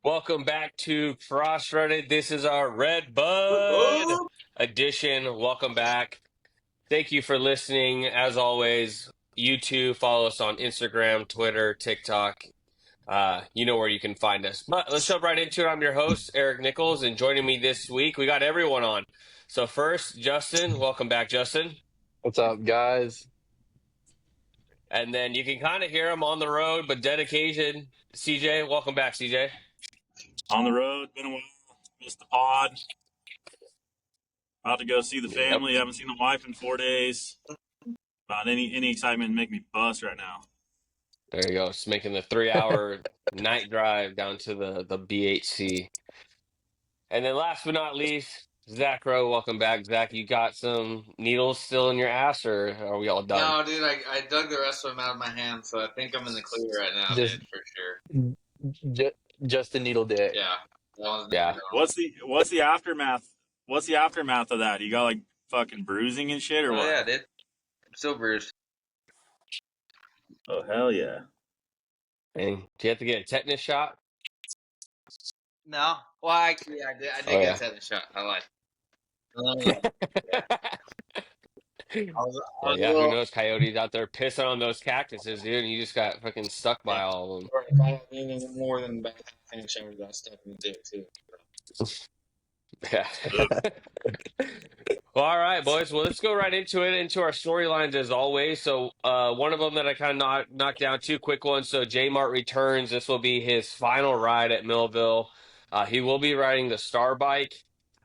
Welcome back to Cross-Threaded. This is our Redbud edition. Welcome back. Thank you for listening. As always, you too, follow us on Instagram, Twitter, TikTok. You know where you can find us. But let's jump right into it. I'm your host, Eric Nichols, and joining me this week, we got everyone on. So first, Justin. Welcome back, Justin. What's up, guys? And then you can kind of hear him on the road, but dedication, CJ. Welcome back, CJ. On the road, been a while, missed the pod. About to go see the family. Haven't seen the wife in 4 days. About any excitement make me bust right now. There you go. It's making the 3-hour night drive down to the BHC. And then last but not least, Zach Rowe. Welcome back, Zach. You got some needles still in your ass, or are we all done? No, dude, I dug the rest of them out of my hand, so I think I'm in the clear right now, Just- dude, for sure. Just a needle dick. Yeah. Yeah. What's the aftermath? What's the aftermath of that? You got like fucking bruising and shit, or Oh, what? yeah, dude. I'm still bruised. Oh hell yeah! And do you have to get a tetanus shot? No. Well, actually, I did get a tetanus shot. I lied. Well, yeah, who knows? Coyotes out there pissing on those cactuses, dude, and you just got fucking stuck by all of them. If I don't need any more than about half inch, I got stuck in the dick, too. Yeah. Well, all right, boys. Well, let's go right into our storylines as always. So, one of them that I kind of knocked down, two quick ones. So, J Mart returns. This will be his final ride at Millville. He will be riding the Star Bike.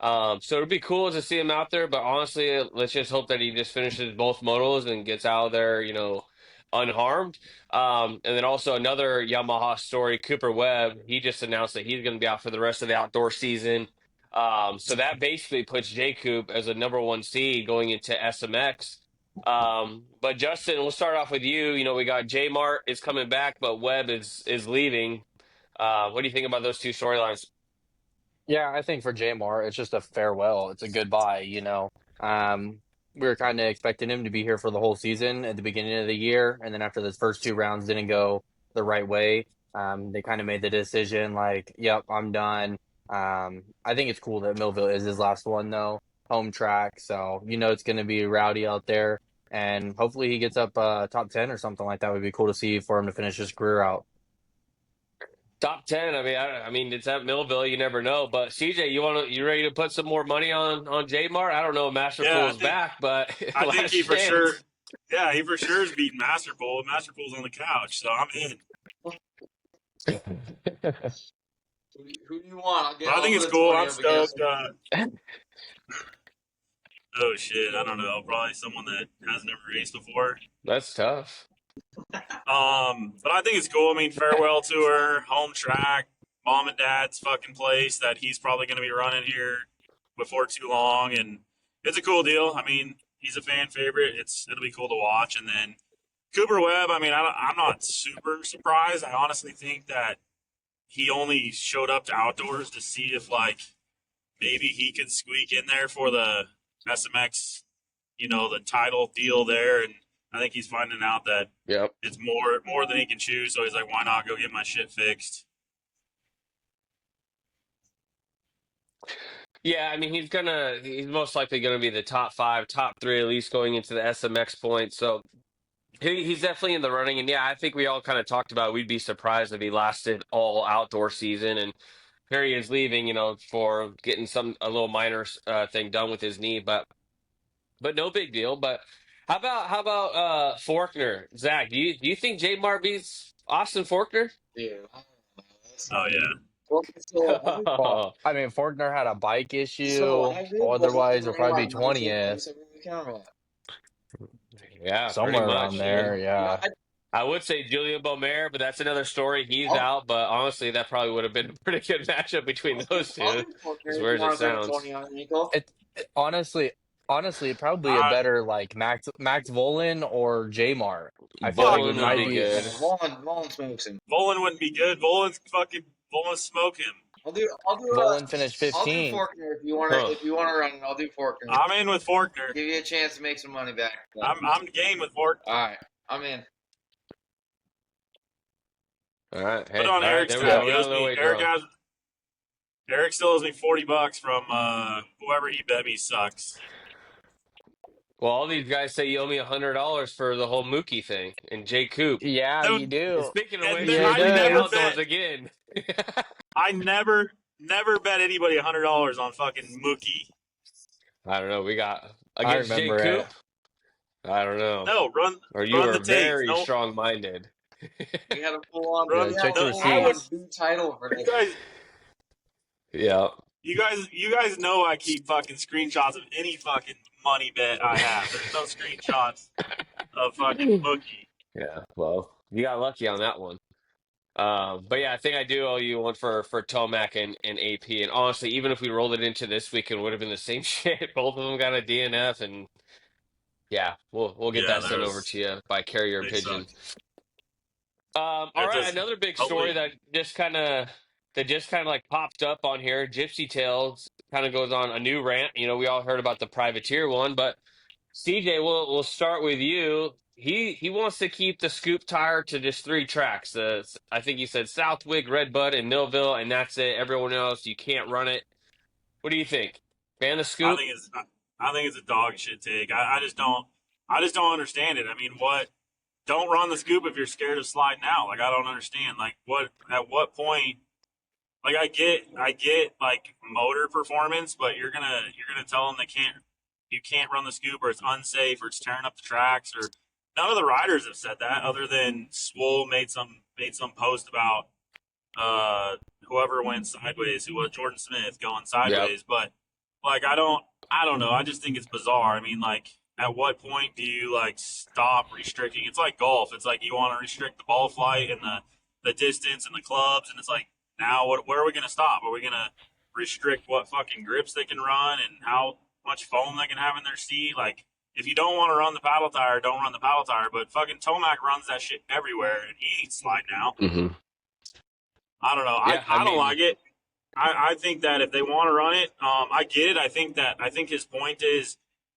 So it'll be cool to see him out there. But honestly, let's just hope that he just finishes both motos and gets out of there, unharmed. And then also another Yamaha story, Cooper Webb. He just announced that he's going to be out for the rest of the outdoor season. So that basically puts J Coop as a number one seed going into SMX. But Justin, we'll start off with you. We got J Mart is coming back, but Webb is leaving. What do you think about those two storylines? Yeah, I think for Jamar, it's just a farewell. It's a goodbye, We were kind of expecting him to be here for the whole season at the beginning of the year, and then after the first two rounds didn't go the right way, they kind of made the decision like, yep, I'm done. I think it's cool that Millville is his last one, though. Home track, so it's going to be rowdy out there, and hopefully he gets up top 10 or something like that. Would be cool to see for him to finish his career out. Top 10. I mean, it's at Millville. You never know. But CJ, you ready to put some more money on J Mart? I don't know if Masterpool's back, but I think he for sure. Yeah, he for sure is beating Masterpool. Masterpool's on the couch, so I'm in. Who do you want? I think it's cool. I'm stoked. Oh shit, I don't know. Probably someone that has never raced before. That's tough. But I think it's cool. I mean, farewell tour, home track, mom and dad's fucking place that he's probably going to be running here before too long, and it's a cool deal. I mean, he's a fan favorite. It'll be cool to watch. And then Cooper Webb. I mean, I'm not super surprised. I honestly think that he only showed up to outdoors to see if maybe he could squeak in there for the SMX, the title deal there, and I think he's finding out that it's more than he can chew, so he's like, why not go get my shit fixed? Yeah, I mean, he's most likely gonna be the top 5, top 3 at least going into the SMX point. So he's definitely in the running. And yeah, I think we all kind of talked about we'd be surprised if he lasted all outdoor season. And here he is leaving, for getting a little minor thing done with his knee, but no big deal. But how about Faulkner? Zach, do you think J Mart beats Austin Faulkner? Yeah. Oh yeah. I mean, Faulkner had a bike issue. Otherwise, it'll probably be 20th. Yeah, somewhere pretty around much, there. Yeah. I would say Julian Beaumer, but that's another story. He's out, but honestly, that probably would have been a pretty good matchup between those two. As weird as it sounds. Honestly, probably a better Max Volan or J Mart. I feel Volan like it might would be good. Volan smokes him. Volan wouldn't be good. Volan smoke him. I'll do Volan finished 15. I'll do Faulkner if you want to run it. I'll do Faulkner. I'm in with Faulkner. Give you a chance to make some money back. I'm game with Faulkner. All right, I'm in. All right, hey, Put on Eric's there tab. we go. Eric Eric still owes me $40 from whoever he bet me sucks. Well, all these guys say you owe me $100 for the whole Mookie thing and Jay Coop. Yeah, you Dude, And do. speaking of and which, Yeah, who's it I leaving never does. outdoors bet. again? I never bet anybody $100 on fucking Mookie. I don't know. We got I against Jay remember it. Coop. I don't know. No, Or you run are the tapes. very No, strong-minded. We had a full on. run. We Check had the a No, full on receipts. B title for you this. guys, Yeah. you guys know I keep fucking screenshots of any fucking money bet I have. There's no screenshots of fucking Mookie. Yeah. Well, you got lucky on that one. But yeah, I think I do owe you one for Tomac and AP. And honestly, even if we rolled it into this week, it would have been the same shit. Both of them got a DNF, and yeah, we'll get Yeah, that sent over to you by carrier they pigeon. sucked. All They're right, just another big story hopefully. that just kind of like popped up on here. Gypsy Tales kind of goes on a new rant. You know, we all heard about the privateer one, but CJ, we'll start with you. He wants to keep the scoop tire to just 3 tracks. I think he said Southwick, Redbud, and Millville, and that's it. Everyone else, you can't run it. What do you think? Ban the I scoop? think it's I think it's a dog shit take. I just don't understand it. I mean, what? Don't run the scoop if you're scared of sliding out. Like I don't understand. Like what? At what point? Like I get like motor performance, but you're gonna tell them you can't run the scoop or it's unsafe or it's tearing up the tracks or none of the riders have said that other than Swole made some post about whoever went sideways, who was Jordan Smith going Yep. sideways. But like I don't know. I just think it's bizarre. I mean, like at what point do you like stop restricting? It's like golf. It's like you want to restrict the ball flight and the distance and the clubs, and it's like now where are we gonna stop? Are we gonna restrict what fucking grips they can run and how much foam they can have in their seat? Like if you don't want to run the paddle tire, don't run the paddle tire. But fucking Tomac runs that shit everywhere, and he ain't sliding out. Mm-hmm. I don't know. Yeah, I I don't mean, like it. I think that if they want to run it, I get it. I think his point is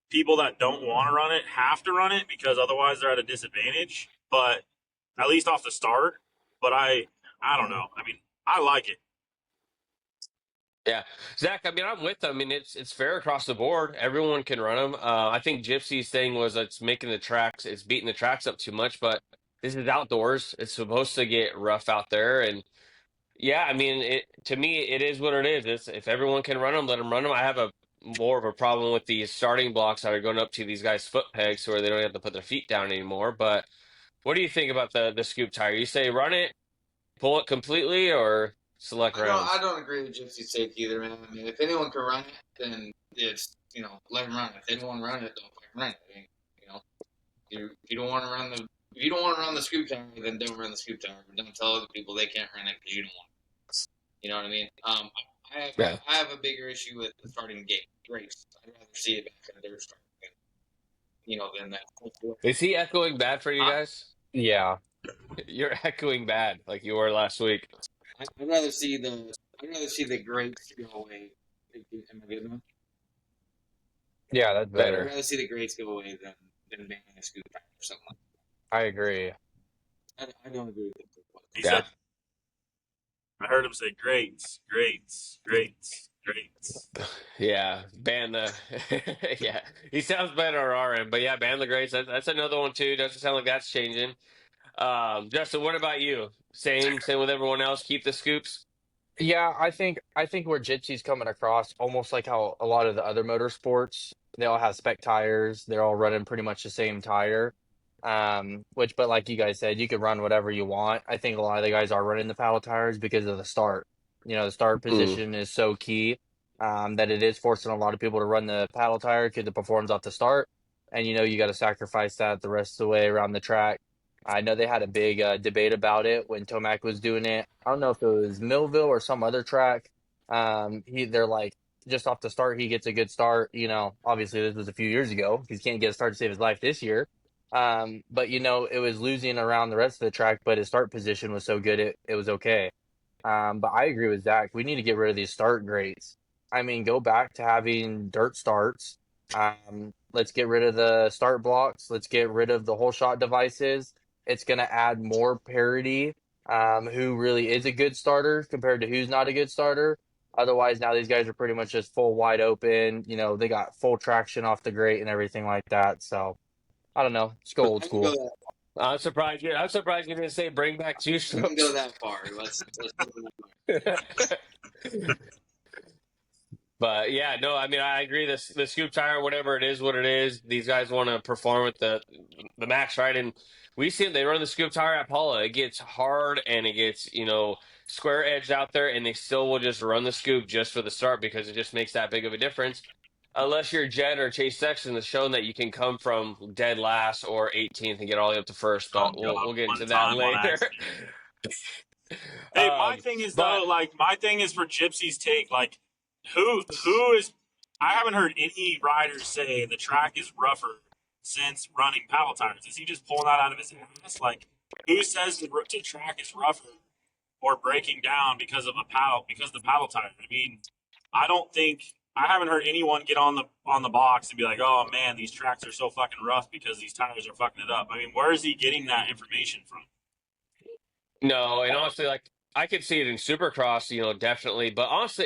people that don't want to run it have to run it because otherwise they're at a disadvantage. But at least off the start. But I don't know. I mean, I like it. yeah, Zach. I mean, I'm with them. I mean, it's fair across the board. Everyone can run them. I think Gypsy's thing was it's making the tracks, it's beating the tracks up too much. But this is outdoors. It's supposed to get rough out there, and yeah, I mean, to me, it is what it is. It's if everyone can run them, let them run them. I have a more of a problem with these starting blocks that are going up to these guys' foot pegs, where they don't have to put their feet down anymore. But what do you think about the scoop tire? You say run it, pull it completely, or select I rounds? don't agree with Gypsy Take either, man. I mean, if anyone can run it, then it's let them run it. If they don't want to run it, don't fucking run it. I mean, if you don't want to run the if you don't want to run the scoop tire, then don't run the scoop tire. But don't tell other people they can't run it because you don't want it. You know what I mean? Yeah. I have a bigger issue with the starting gate race. I'd rather see it back in their start than that. Is he echoing bad for you guys? Yeah. You're echoing bad, like you were last week. I'd rather see the greats go away. Am I good enough? Yeah, that's I'd better. rather see the greats go away than banning a scoop tire or something like I agree. that. I don't agree with it. He Yeah. said, I heard him say, greats, greats, greats, greats. Yeah, ban the. Yeah, he sounds better on our end, but yeah, ban the grades. That's another one too. Doesn't sound like that's changing. Justin, what about you? Same with everyone else. Keep the scoops. Yeah, I think where Gypsy's coming across, almost like how a lot of the other motorsports, they all have spec tires. They're all running pretty much the same tire. But like you guys said, you could run whatever you want. I think a lot of the guys are running the paddle tires because of the start. The start Mm. position is so key, that it is forcing a lot of people to run the paddle tire because it performs off the start. And you got to sacrifice that the rest of the way around the track. I know they had a big debate about it when Tomac was doing it. I don't know if it was Millville or some other track. They're like just off the start, he gets a good start. Obviously this was a few years ago. He can't get a start to save his life this year. But it was losing around the rest of the track, but his start position was so good it was okay. But I agree with Zach. We need to get rid of these start grades. I mean, go back to having dirt starts. Let's get rid of the start blocks. Let's get rid of the whole shot devices. It's going to add more parity. Who really is a good starter compared to who's not a good starter. Otherwise, now these guys are pretty much just full wide open. You know, they got full traction off the grate and everything like that. So I don't know. Just go old I can go school. that. I'm surprised. I'm surprised you didn't say bring back two We can go strokes. that far. Let's go that far. But yeah, no, I mean I agree. The scoop tire, whatever it is, what it is, these guys want to perform with the max, right? And we see them, they run the scoop tire at Paula. It gets hard and it gets square edged out there, and they still will just run the scoop just for the start because it just makes that big of a difference. Unless you're Jett or Chase Sexton, has shown that you can come from dead last or 18th and get all the way up to first. Oh But God, we'll get one into that time, one later. accident. Hey, my thing is But though, like my thing is for Gypsy's take, like who is I haven't heard any riders say the track is rougher since running paddle tires. Is he just pulling that out of his ass? Like who says the track is rougher or breaking down because of the paddle tire? I mean, I haven't heard anyone get on the box and be like, "Oh man, these tracks are so fucking rough because these tires are fucking it up." I mean, where is he getting that information from? no, and honestly, like I could see it in Supercross, definitely. But honestly,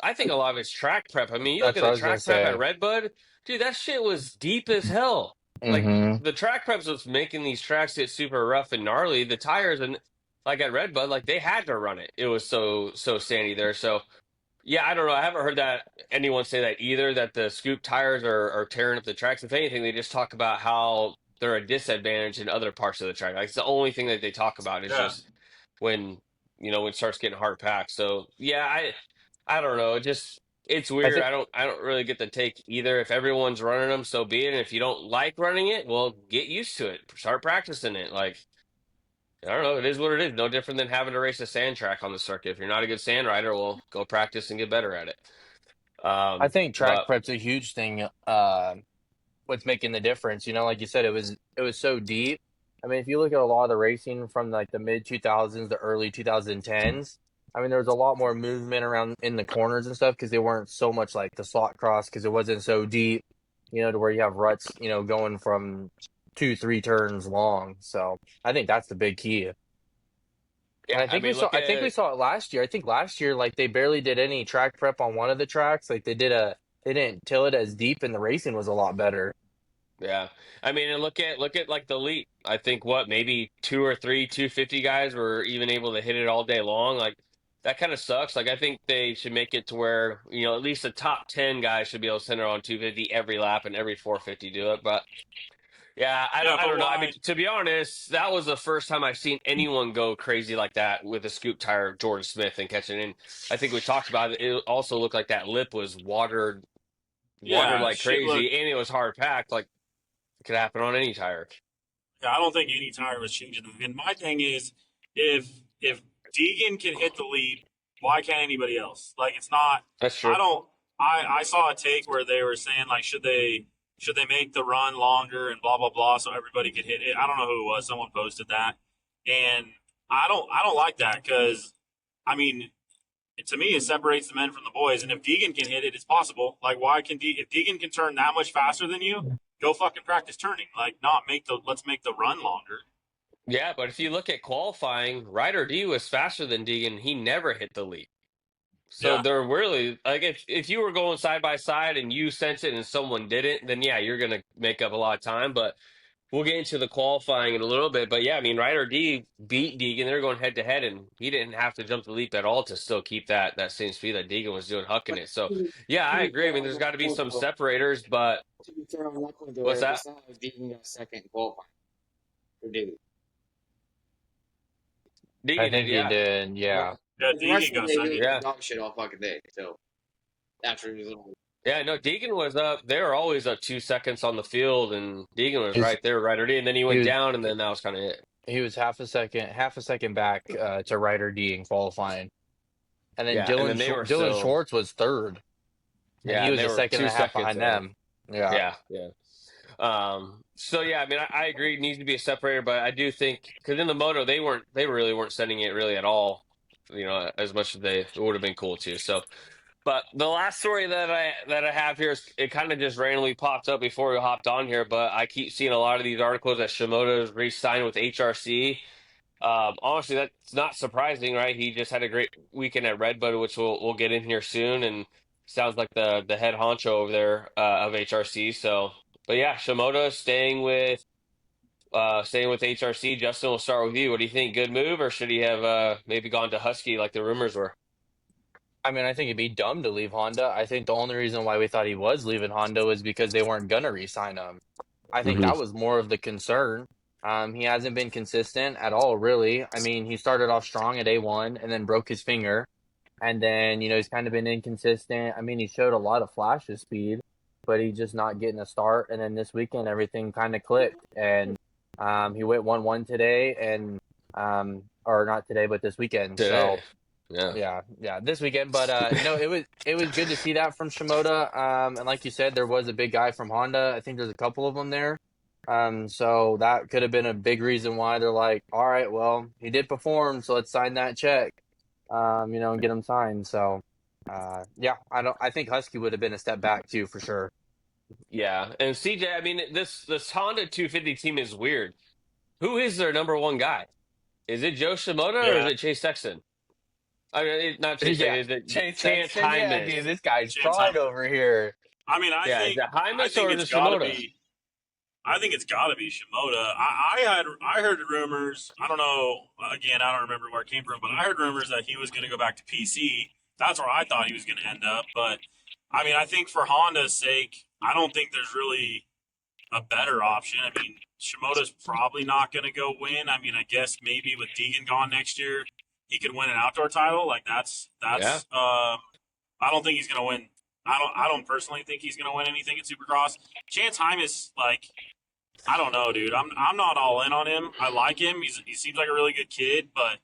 I think a lot of it's track prep. I mean, you look That's at what I the was gonna track prep at say. Redbud, dude, that shit was deep as hell. Like Mm-hmm. the track preps was making these tracks get super rough and gnarly. The tires and like at Redbud, like they had to run it. It was so sandy there. So yeah, I don't know. I haven't heard that anyone say that either, that the scoop tires are tearing up the tracks. If anything, they just talk about how they're a disadvantage in other parts of the track. Like it's the only thing that they talk about is Yeah, just when when it starts getting hard packed. So yeah, I don't know. It's I weird. think I don't really get the take either. If everyone's running them, so be it. And if you don't like running it, well, get used to it. Start practicing it. Like I don't know. It is what it is. No different than having to race a sand track on the circuit. If you're not a good sand rider, well, go practice and get better at it. I think track But prep's a huge thing. What's making the difference? You know, like you said, it was so deep. I mean, if you look at a lot of the racing from like the mid 2000s, the early 2010s, I mean, there was a lot more movement around in the corners and stuff because they weren't so much like the slot cross because it wasn't so deep. You know, to where you have ruts, going from 2, 3 turns long. So I think that's the big key. And yeah, I I think we mean, saw look I think we at saw it last year. I think last year like they barely did any track prep on one of the tracks. Like they didn't till it as deep and the racing was a lot better. yeah. I mean, and look at like the elite. I think what maybe two or three 250 guys were even able to hit it all day long. Like that kind of sucks. Like I think they should make it to where at least the top 10 guys should be able to center on 250 every lap and every 450 do it. But yeah, I yeah, don't I but don't know. I mean, why? to be honest, that was the first time I've seen anyone go crazy like that with a scoop tire of Jordan Smith and catching in. I think we talked about it. It also looked like that lip was watered Yeah, like shit. Look, crazy, and it was hard packed. Like it could happen on any tire. yeah, I don't think any tire was changing them. And my thing is, if Deegan can hit the lead, why can't anybody else? Like, it's not. That's I true. don't. I saw a take where they were saying like, should they make the run longer and blah blah blah so everybody could hit it. I don't know who it was. Someone posted that, and I don't like that because I mean, to me, it separates the men from the boys. And if Deegan can hit it, it's possible. Like, why can if Deegan can turn that much faster than you, go fucking practice turning. Like, not make the let's make the run longer. Yeah, but if you look at qualifying, Ryder D was faster than Deegan. He never hit the lead. So Yeah, they're really like if you were going side by side and you sense it and someone didn't, then yeah, you're gonna make up a lot of time. But we'll get into the qualifying in a little bit. But yeah, I mean Ryder D beat Deegan. They're going head to head, and he didn't have to jump the leap at all to still keep that same speed that Deegan was doing, hucking it. So yeah, To I be agree. I fair mean, on there's that got to be point, some though, separators, but to be fair on that point, though, what's Eric, that? it's not like Deegan got second in qualifying for Deegan. I Deegan did, think he yeah, did, Yeah. yeah. yeah. The rest Deegan of the got day, he second. was yeah. dog shit all fucking day. So after he was little. Yeah, no, Deegan was up. They were always up 2 seconds on the field, and Deegan was He was right there, right already. And then he he went was down, and then that was kind of it. he was half a second back to Ryder D in qualifying. And then Yeah, and then they were Dylan still, Schwartz was third, and yeah, he and was they a were second two and a half seconds behind ahead. them. Yeah. Yeah, yeah. So yeah, I mean, I agree. It needs to be a separator, but I do think because in the moto they really weren't sending it really at all. As much as it would have been cool too. So, but the last story that I have here is it kind of just randomly popped up before we hopped on here, but I keep seeing a lot of these articles that Shimoda's re-signed with HRC. Honestly, that's not surprising, right? He just had a great weekend at Redbud, which we'll get in here soon, and sounds like the head honcho over there of HRC. So, but yeah, Shimoda staying with HRC. Justin, we'll start with you. What do you think? Good move, or should he have maybe gone to Husky like the rumors were? I mean, I think it'd be dumb to leave Honda. I think the only reason why we thought he was leaving Honda was because they weren't gonna re-sign him. I think Hmm. that was more of the concern. He hasn't been consistent at all, really. I mean, he started off strong at A1 and then broke his finger. And then, he's kind of been inconsistent. I mean, he showed a lot of flash of speed, but he's just not getting a start. And then this weekend, everything kind of clicked. And he went 1-1 today, and or not today, but this weekend. Today, So yeah. yeah, this weekend. But no, it was good to see that from Shimoda. And like you said, there was a big guy from Honda. I think there's a couple of them there. So that could have been a big reason why they're like, all right, well, he did perform, so let's sign that check. And get him signed. So, yeah, I think Husky would have been a step back too, for sure. Yeah, and CJ, I mean, this Honda 250 team is weird. Who is their number one guy? Is it Joe Shimoda or is Yeah, it Chase Sexton? I mean, not Chase Yeah, Sexton. Is it Chase Chance Sexton. Yeah, Hymas? dude, this guy's chance trying time. over here. I mean, Yeah, is it I Hymas think or is it's it got to Shimoda? be. I think it's got to be Shimoda. I heard rumors. I don't know. Again, I don't remember where it came from, but I heard rumors that he was going to go back to PC. That's where I thought he was going to end up. But I mean, I think for Honda's sake, I don't think there's really a better option. I mean, Shimoda's probably not going to go win. I mean, I guess maybe with Deegan gone next year, he could win an outdoor title. Like that's Yeah, that's. I don't think he's going to win. I don't personally think he's going to win anything at Supercross. Chance Hymas, like, I don't know, dude. I'm not all in on him. I like him. He seems like a really good kid, but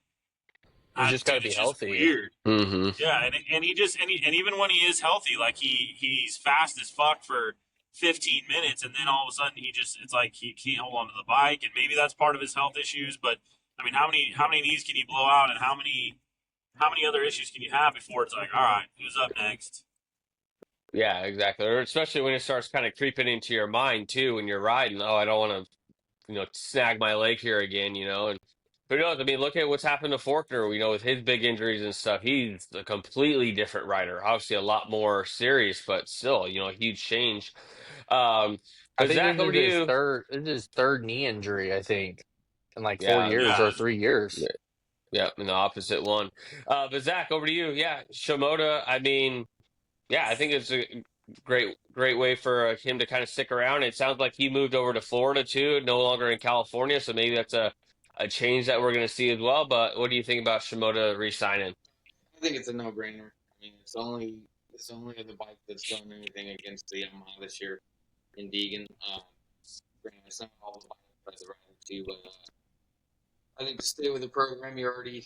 He's just got to dude, be it's just healthy. weird. mm-hmm. Yeah, and he just and even when he is healthy, like he's fast as fuck for 15 minutes, and then all of a sudden it's like he can't hold on to the bike, and maybe that's part of his health issues. But I mean, how many knees can you blow out, and how many other issues can you have before it's like, all right, who's up next? Yeah, exactly. Or especially when it starts kind of creeping into your mind too when you're riding. Oh, I don't want to, snag my leg here again, and who knows? I mean, look at what's happened to Faulkner, with his big injuries and stuff. He's a completely different rider. Obviously, a lot more serious, but still, a huge change. Um, I but think Zach, over to you. this is his third knee injury, I think, in like four Yeah, years Yeah, or 3 years. yeah, yeah, in the opposite one. But Zach, over to you. Yeah, Shimoda. I mean, yeah, I think it's a great way for him to kind of stick around. It sounds like he moved over to Florida too, no longer in California, so maybe that's a change that we're going to see as well. But what do you think about Shimoda re-signing? I think it's a no-brainer. I mean, it's only the bike that's done anything against the Yamaha this year in Deegan. Granted, it's not all the bike that's riding too, but I think to stay with the program you're already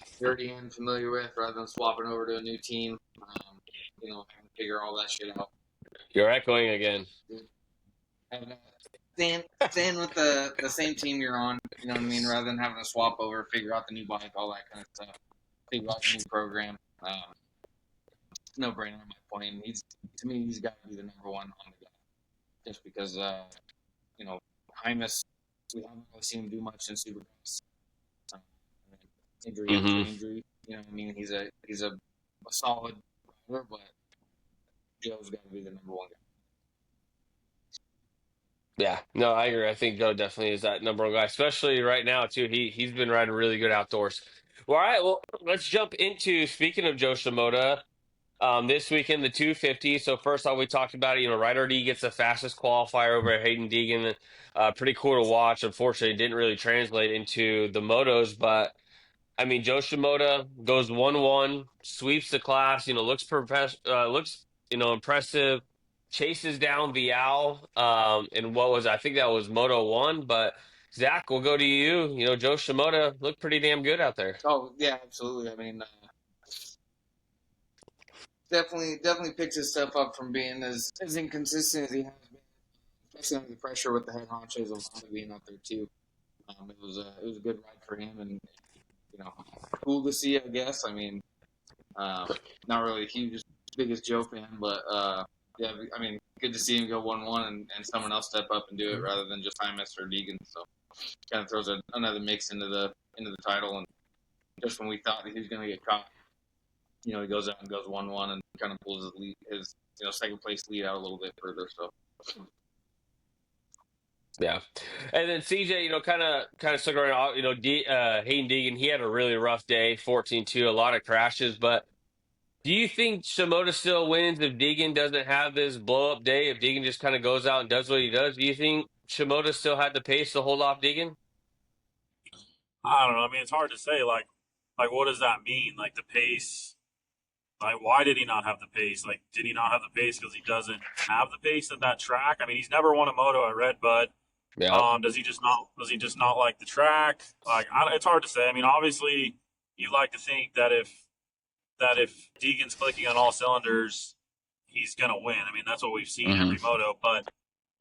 in familiar with, rather than swapping over to a new team. Having to figure all that shit out. You're echoing again. And staying with the same team you're on, you know what I mean, rather than having to swap over, figure out the new bike, all that kind of stuff, figure out the new program. No brainer on my point. To me, he's got to be the number one on the guy, just because Hymas, we haven't really seen him do much in Supercross. Injury after Hmm. injury, you know what I mean. He's a solid rider, but Joe's got to be the number one guy. Yeah, no, I agree. I think Joe definitely is that number one guy, especially right now too. He's been riding really good outdoors. Well, all right, well, let's jump into speaking of Joe Shimoda. This weekend, the 250. So first off, we talked about it. Ryder D gets the fastest qualifier over at Hayden Deegan. Pretty cool to watch. Unfortunately, it didn't really translate into the motos, but I mean, Joe Shimoda goes 1-1, sweeps the class. Looks impressive. Chases down Vial. And what was I think that was Moto 1. But Zach, we'll go to you. Joe Shimoda looked pretty damn good out there. Oh yeah, absolutely. I mean, definitely picked his stuff up from being as inconsistent as he has been, especially under the pressure with the head honchos of Honda being out there too. It was a good ride for him, and cool to see, I guess. I mean, not really a biggest Joe fan, but yeah, I mean, good to see him go 1-1 and someone else step up and do it rather than just Hymas or Deegan. So kind of throws another mix into into the title, and just when we thought that he was going to get caught, he goes out and goes 1-1 and kind of pulls his second place lead out a little bit further. So. Yeah, and then CJ, kind of stuck around. Hayden Deegan, he had a really rough day, 14-2, a lot of crashes. But do you think Shimoda still wins if Deegan doesn't have this blow up day? If Deegan just kind of goes out and does what he does, do you think Shimoda still had the pace to hold off Deegan? I don't know. I mean, it's hard to say. Like what does that mean? Like the pace. Like, why did he not have the pace? Like, did he not have the pace because he doesn't have the pace at that track? I mean, he's never won a moto at Redbud. Yeah. Does he just not like the track? Like, it's hard to say. I mean, obviously, you like to think that if Deegan's clicking on all cylinders, he's gonna win. I mean, that's what we've seen every moto. But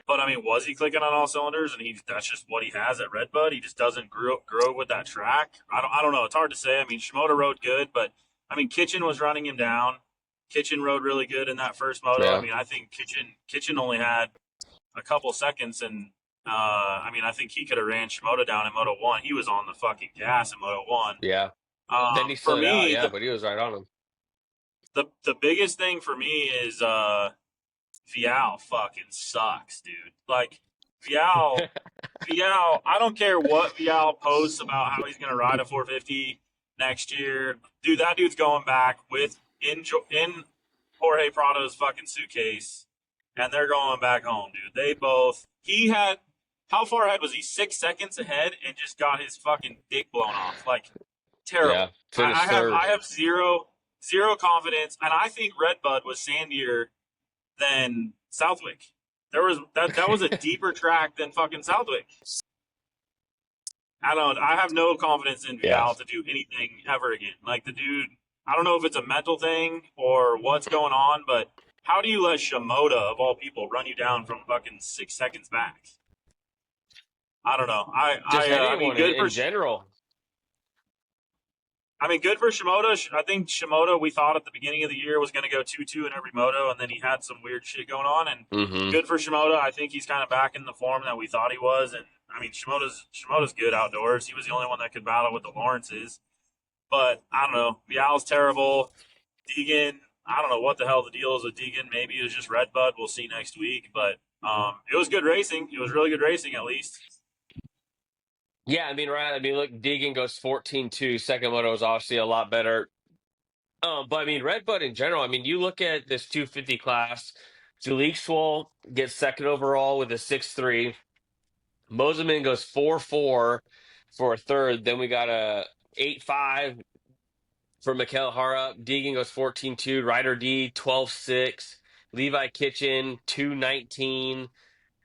I mean, was he clicking on all cylinders? And that's just what he has at Redbud. He just doesn't grow with that track. I don't know. It's hard to say. I mean, Shimoda rode good, but I mean, Kitchen was running him down. Kitchen rode really good in that first moto. Yeah. I mean, I think Kitchen only had a couple seconds, and I mean, I think he could have ran Shimoda down in Moto 1. He was on the fucking gas in Moto 1. Yeah. Then he slowed out, yeah, but he was right on him. The biggest thing for me is Vial fucking sucks, dude. Like, Vial, I don't care what Vial posts about how he's going to ride a 450 next year. Dude, that dude's going back in Jorge Prado's fucking suitcase, and they're going back home, dude. How far ahead was he? 6 seconds ahead and just got his fucking dick blown off. Like, terrible. Yeah, I have zero confidence, and I think Redbud was sandier than Southwick. That was a deeper track than fucking Southwick. I have no confidence in Vial to do anything ever again. Like, the dude, I don't know if it's a mental thing or what's going on, but how do you let Shimoda, of all people, run you down from fucking 6 seconds back? I don't know. I mean, good in general. I mean, good for Shimoda. I think Shimoda, we thought at the beginning of the year was going to go 2-2 in every moto, and then he had some weird shit going on. And good for Shimoda. I think he's kind of back in the form that we thought he was. And I mean, Shimoda's good outdoors. He was the only one that could battle with the Lawrences. But I don't know. Vial's terrible. Deegan, I don't know what the hell the deal is with Deegan. Maybe it was just Redbud. We'll see next week. But it was good racing. It was really good racing, at least. Yeah, I mean, right. I mean, look, Deegan goes 14-2. Second moto is obviously a lot better. But I mean, Redbud in general, I mean, you look at this 250 class, Jalik Swole gets second overall with a 6-3. Moseman goes 4-4 for a third. Then we got a 8-5 for Mikel Harup. Deegan goes 14-2. Ryder D, 12-6. Levi Kitchen, 2-19.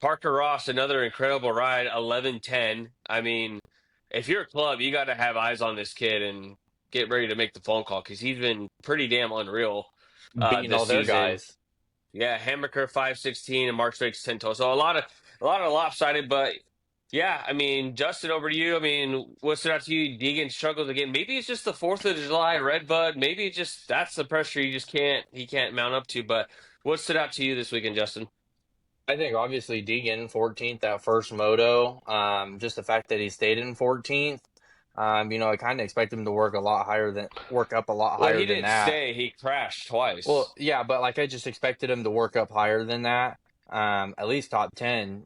Parker Ross, another incredible ride, 11-10. I mean, if you're a club, you got to have eyes on this kid and get ready to make the phone call because he's been pretty damn unreal beating this all their season. guys. Yeah, Hammaker 5-16 and Mark Spakes 10-12. So a lot of lopsided, but yeah, I mean, Justin, over to you. I mean, what stood out to you? Deegan struggles again. Maybe it's just the 4th of July Redbud. Maybe it's just that's the pressure he can't mount up to. But what stood out to you this weekend, Justin? I think obviously Deegan 14th that first moto. Just the fact that he stayed in 14th. I kind of expect him to work up a lot higher than Well, he didn't that. stay. He crashed twice. Well, yeah, but like I just expected him to work up higher than that. At least top 10,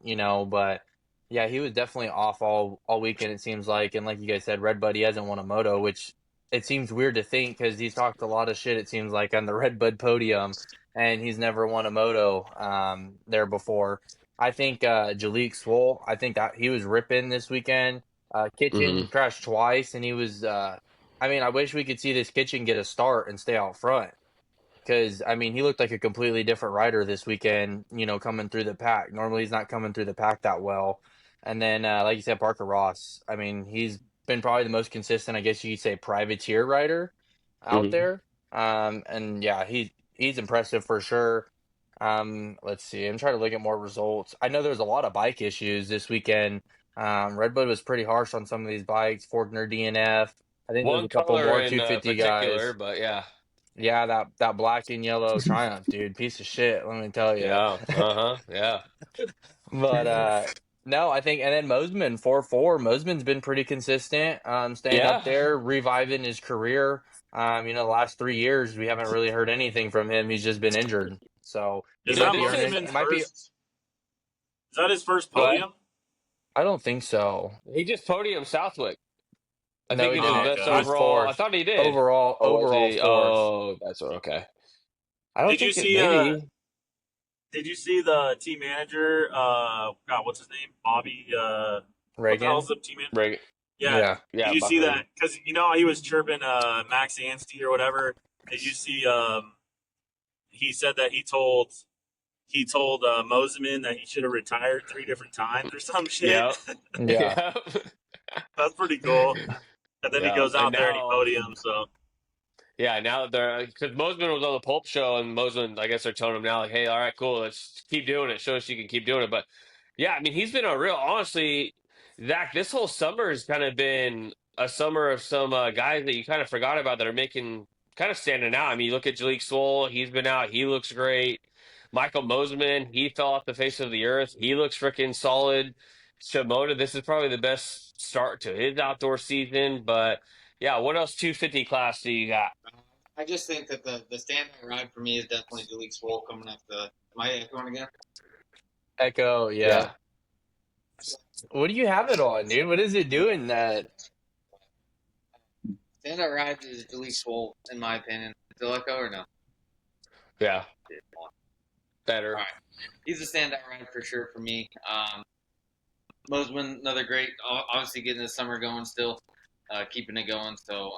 but yeah, he was definitely off all weekend, it seems like. And like you guys said, Redbud, he hasn't won a moto, which it seems weird to think because he's talked a lot of shit, it seems like, on the Redbud podium, and he's never won a moto there before. I think Jalik Swole, I think that he was ripping this weekend. Kitchen crashed twice, and he was I wish we could see this Kitchen get a start and stay out front. Because, he looked like a completely different rider this weekend, coming through the pack. Normally, he's not coming through the pack that well. And then, like you said, Parker Ross, he's been probably the most consistent, I guess you could say, privateer rider out there. And, yeah, he's impressive for sure. Let's see. I'm trying to look at more results. I know there's a lot of bike issues this weekend. Redbud was pretty harsh on some of these bikes. Forkner DNF. I think there's a couple more 250 guys. But yeah. Yeah, that black and yellow Triumph, dude, piece of shit. Let me tell you. Yeah. Yeah. But No, I think, and then Mosman 4-4. Mosman's been pretty consistent, staying up Yeah. there, reviving his career. The last 3 years we haven't really heard anything from him. He's just been injured, so he Is Yeah, might that be this earning. is He Mosiman's might be. first? Is that his first go ahead. podium? I don't think so. He just podiumed Southwick. I No, think he he did his Oh, didn't. best okay. He was overall. I fourth thought he did. overall. Or was Overall he? fourth. Oh, that's okay. I don't Did you think it. see? Maybe Did you see the team manager? God, what's his name? Bobby. What the hell's Reagan. the team manager? Right. Yeah. Yeah. Yeah, Did you see Buffalo. that? Because you know how he was chirping Max Anstey or whatever. Did you see? He said that he told Mosiman that he should have retired 3 different times or some shit. Yep. Yeah. Yep. That's pretty cool. And then he Yeah. goes And out there and he now, podiums. So yeah, now they're because Mosman was on the Pulp show, and Mosman, I guess they're telling him now, like, hey, all right, cool, let's keep doing it. Show us you can keep doing it. But yeah, I mean, he's been a real, honestly, Zach. This whole summer has kind of been a summer of some guys that you kind of forgot about that are making kind of standing out. I mean, you look at Jalik Swole, he's been out, he looks great. Michael Mosman, he fell off the face of the earth. He looks freaking solid. Shimoda, this is probably the best start to his outdoor season. But yeah, what else 250 class do you got? I just think that the standout ride for me is definitely Jalik Swole coming up the. Am I echoing again? Echo. Yeah. Yeah. What do you have it on, dude? What is it doing that? Standout ride is Jalik Swole, in my opinion. Still echo or no? Yeah. Better. All right. He's a standout ride for sure for me. Mosman, another great, obviously getting the summer going still, keeping it going. So,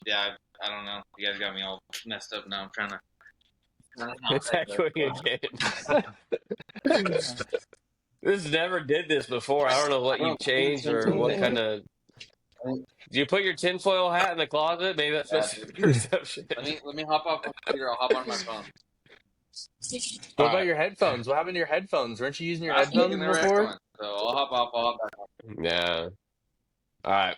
yeah, I don't know. You guys got me all messed up now. I'm trying to. It's echoing again. This never did this before. I don't know what you changed or what kind of. Do you put your tinfoil hat in the closet? Maybe that's just perception. Let me hop off my computer. I'll hop on my phone. What All about right. your headphones? What happened to your headphones? Weren't you using your I was thinking headphones they were before? echoing, so I'll hop off. I'll hop back on. Yeah. All right.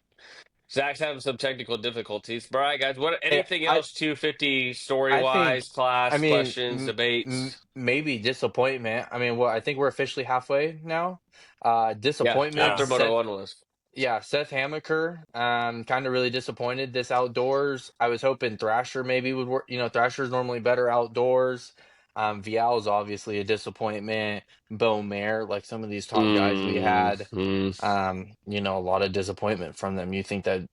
Zach's having some technical difficulties. All right, guys. What? Hey, Anything else? 250 story I think. wise, class I mean, questions, debates. maybe disappointment. I mean, I think we're officially halfway now. Yeah. Disappointment. After Yeah. Moto Seth, 1 was. yeah, Seth Hamaker. Kind of really disappointed this outdoors. I was hoping Thrasher maybe would work. Thrasher's normally better outdoors. Vial's obviously a disappointment. Beaumare, like some of these top guys we had. A lot of disappointment from them. You think that,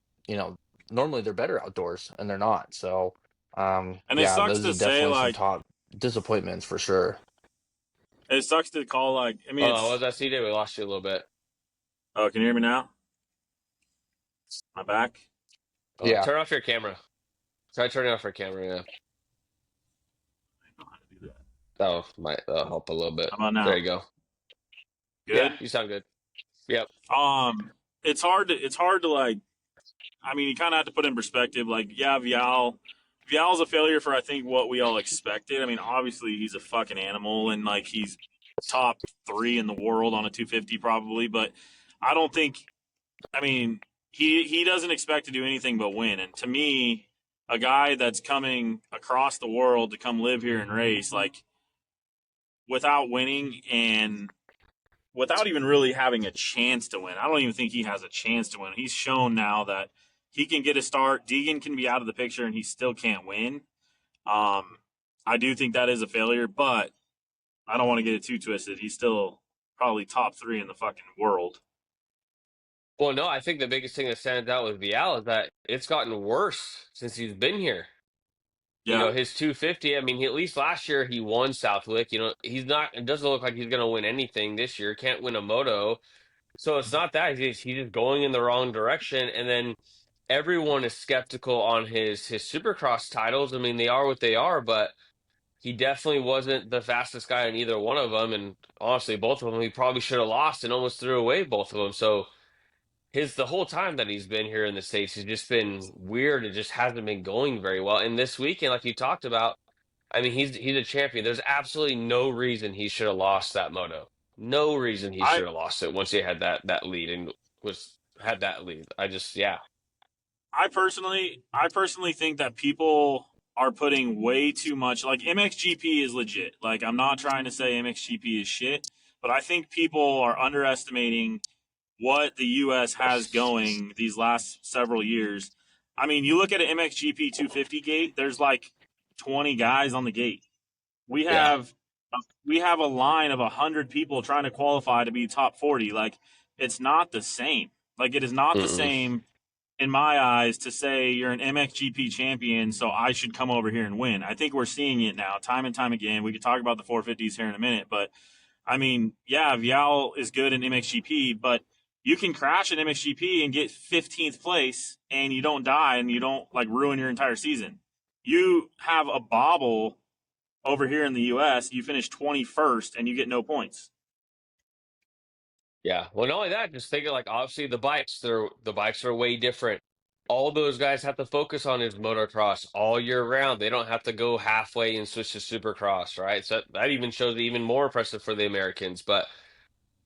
normally they're better outdoors and they're not. So, and it yeah, sucks those to are say definitely some like top disappointments for sure. it sucks to call like I mean Oh, what was it's that, CJ? We lost you a little bit. oh can you hear me now? My back. Yeah. Turn off your camera. Try turning off your camera. Yeah. I don't know how to do that. That'll might help a little bit. How about now? There you go. Good. Yeah, you sound good. Yep. It's hard to like. I mean, you kind of have to put in perspective. Like, yeah, Vial's a failure for I think what we all expected. I mean, obviously he's a fucking animal and like he's top 3 in the world on a 250 probably, but I don't think. I mean, he doesn't expect to do anything but win. And to me, a guy that's coming across the world to come live here and race, like without winning and without even really having a chance to win. I don't even think he has a chance to win. He's shown now that he can get a start. Deegan can be out of the picture and he still can't win. I do think that is a failure, but I don't want to get it too twisted. He's still probably top 3 in the fucking world. Well, no, I think the biggest thing that stands out with Vial is that it's gotten worse since he's been here. Yeah. His 250, I mean, at least last year he won Southwick. He's not, it doesn't look like he's going to win anything this year. Can't win a moto. So it's not that. He's just going in the wrong direction. And then everyone is skeptical on his Supercross titles. I mean, they are what they are, but he definitely wasn't the fastest guy in either one of them. And honestly, both of them, he probably should have lost and almost threw away both of them. So the whole time that he's been here in the States, he's just been weird. It just hasn't been going very well. And this weekend, like you talked about, I mean, he's a champion. There's absolutely no reason he should have lost that moto. No reason he I should have lost it once he had that lead and had that lead. Yeah. I personally think that people are putting way too much like MXGP is legit. Like I'm not trying to say MXGP is shit, but I think people are underestimating what the U.S. has going these last several years. I mean, you look at an MXGP 250 gate. There's like 20 guys on the gate. We Yeah. have we have a line of 100 people trying to qualify to be top 40. Like, it's not the same. Like, it is not the Mm-mm. same in my eyes to say you're an MXGP champion, so I should come over here and win. I think we're seeing it now, time and time again. We could talk about the 450s here in a minute, but I mean, yeah, Vial is good in MXGP, but you can crash an MXGP and get 15th place, and you don't die, and you don't like ruin your entire season. You have a bobble over here in the U.S., you finish 21st, and you get no points. Yeah. Well, not only that, just think of like obviously the bikes are way different. All those guys have to focus on is motocross all year round. They don't have to go halfway and switch to supercross, right? So that even shows it even more impressive for the Americans. But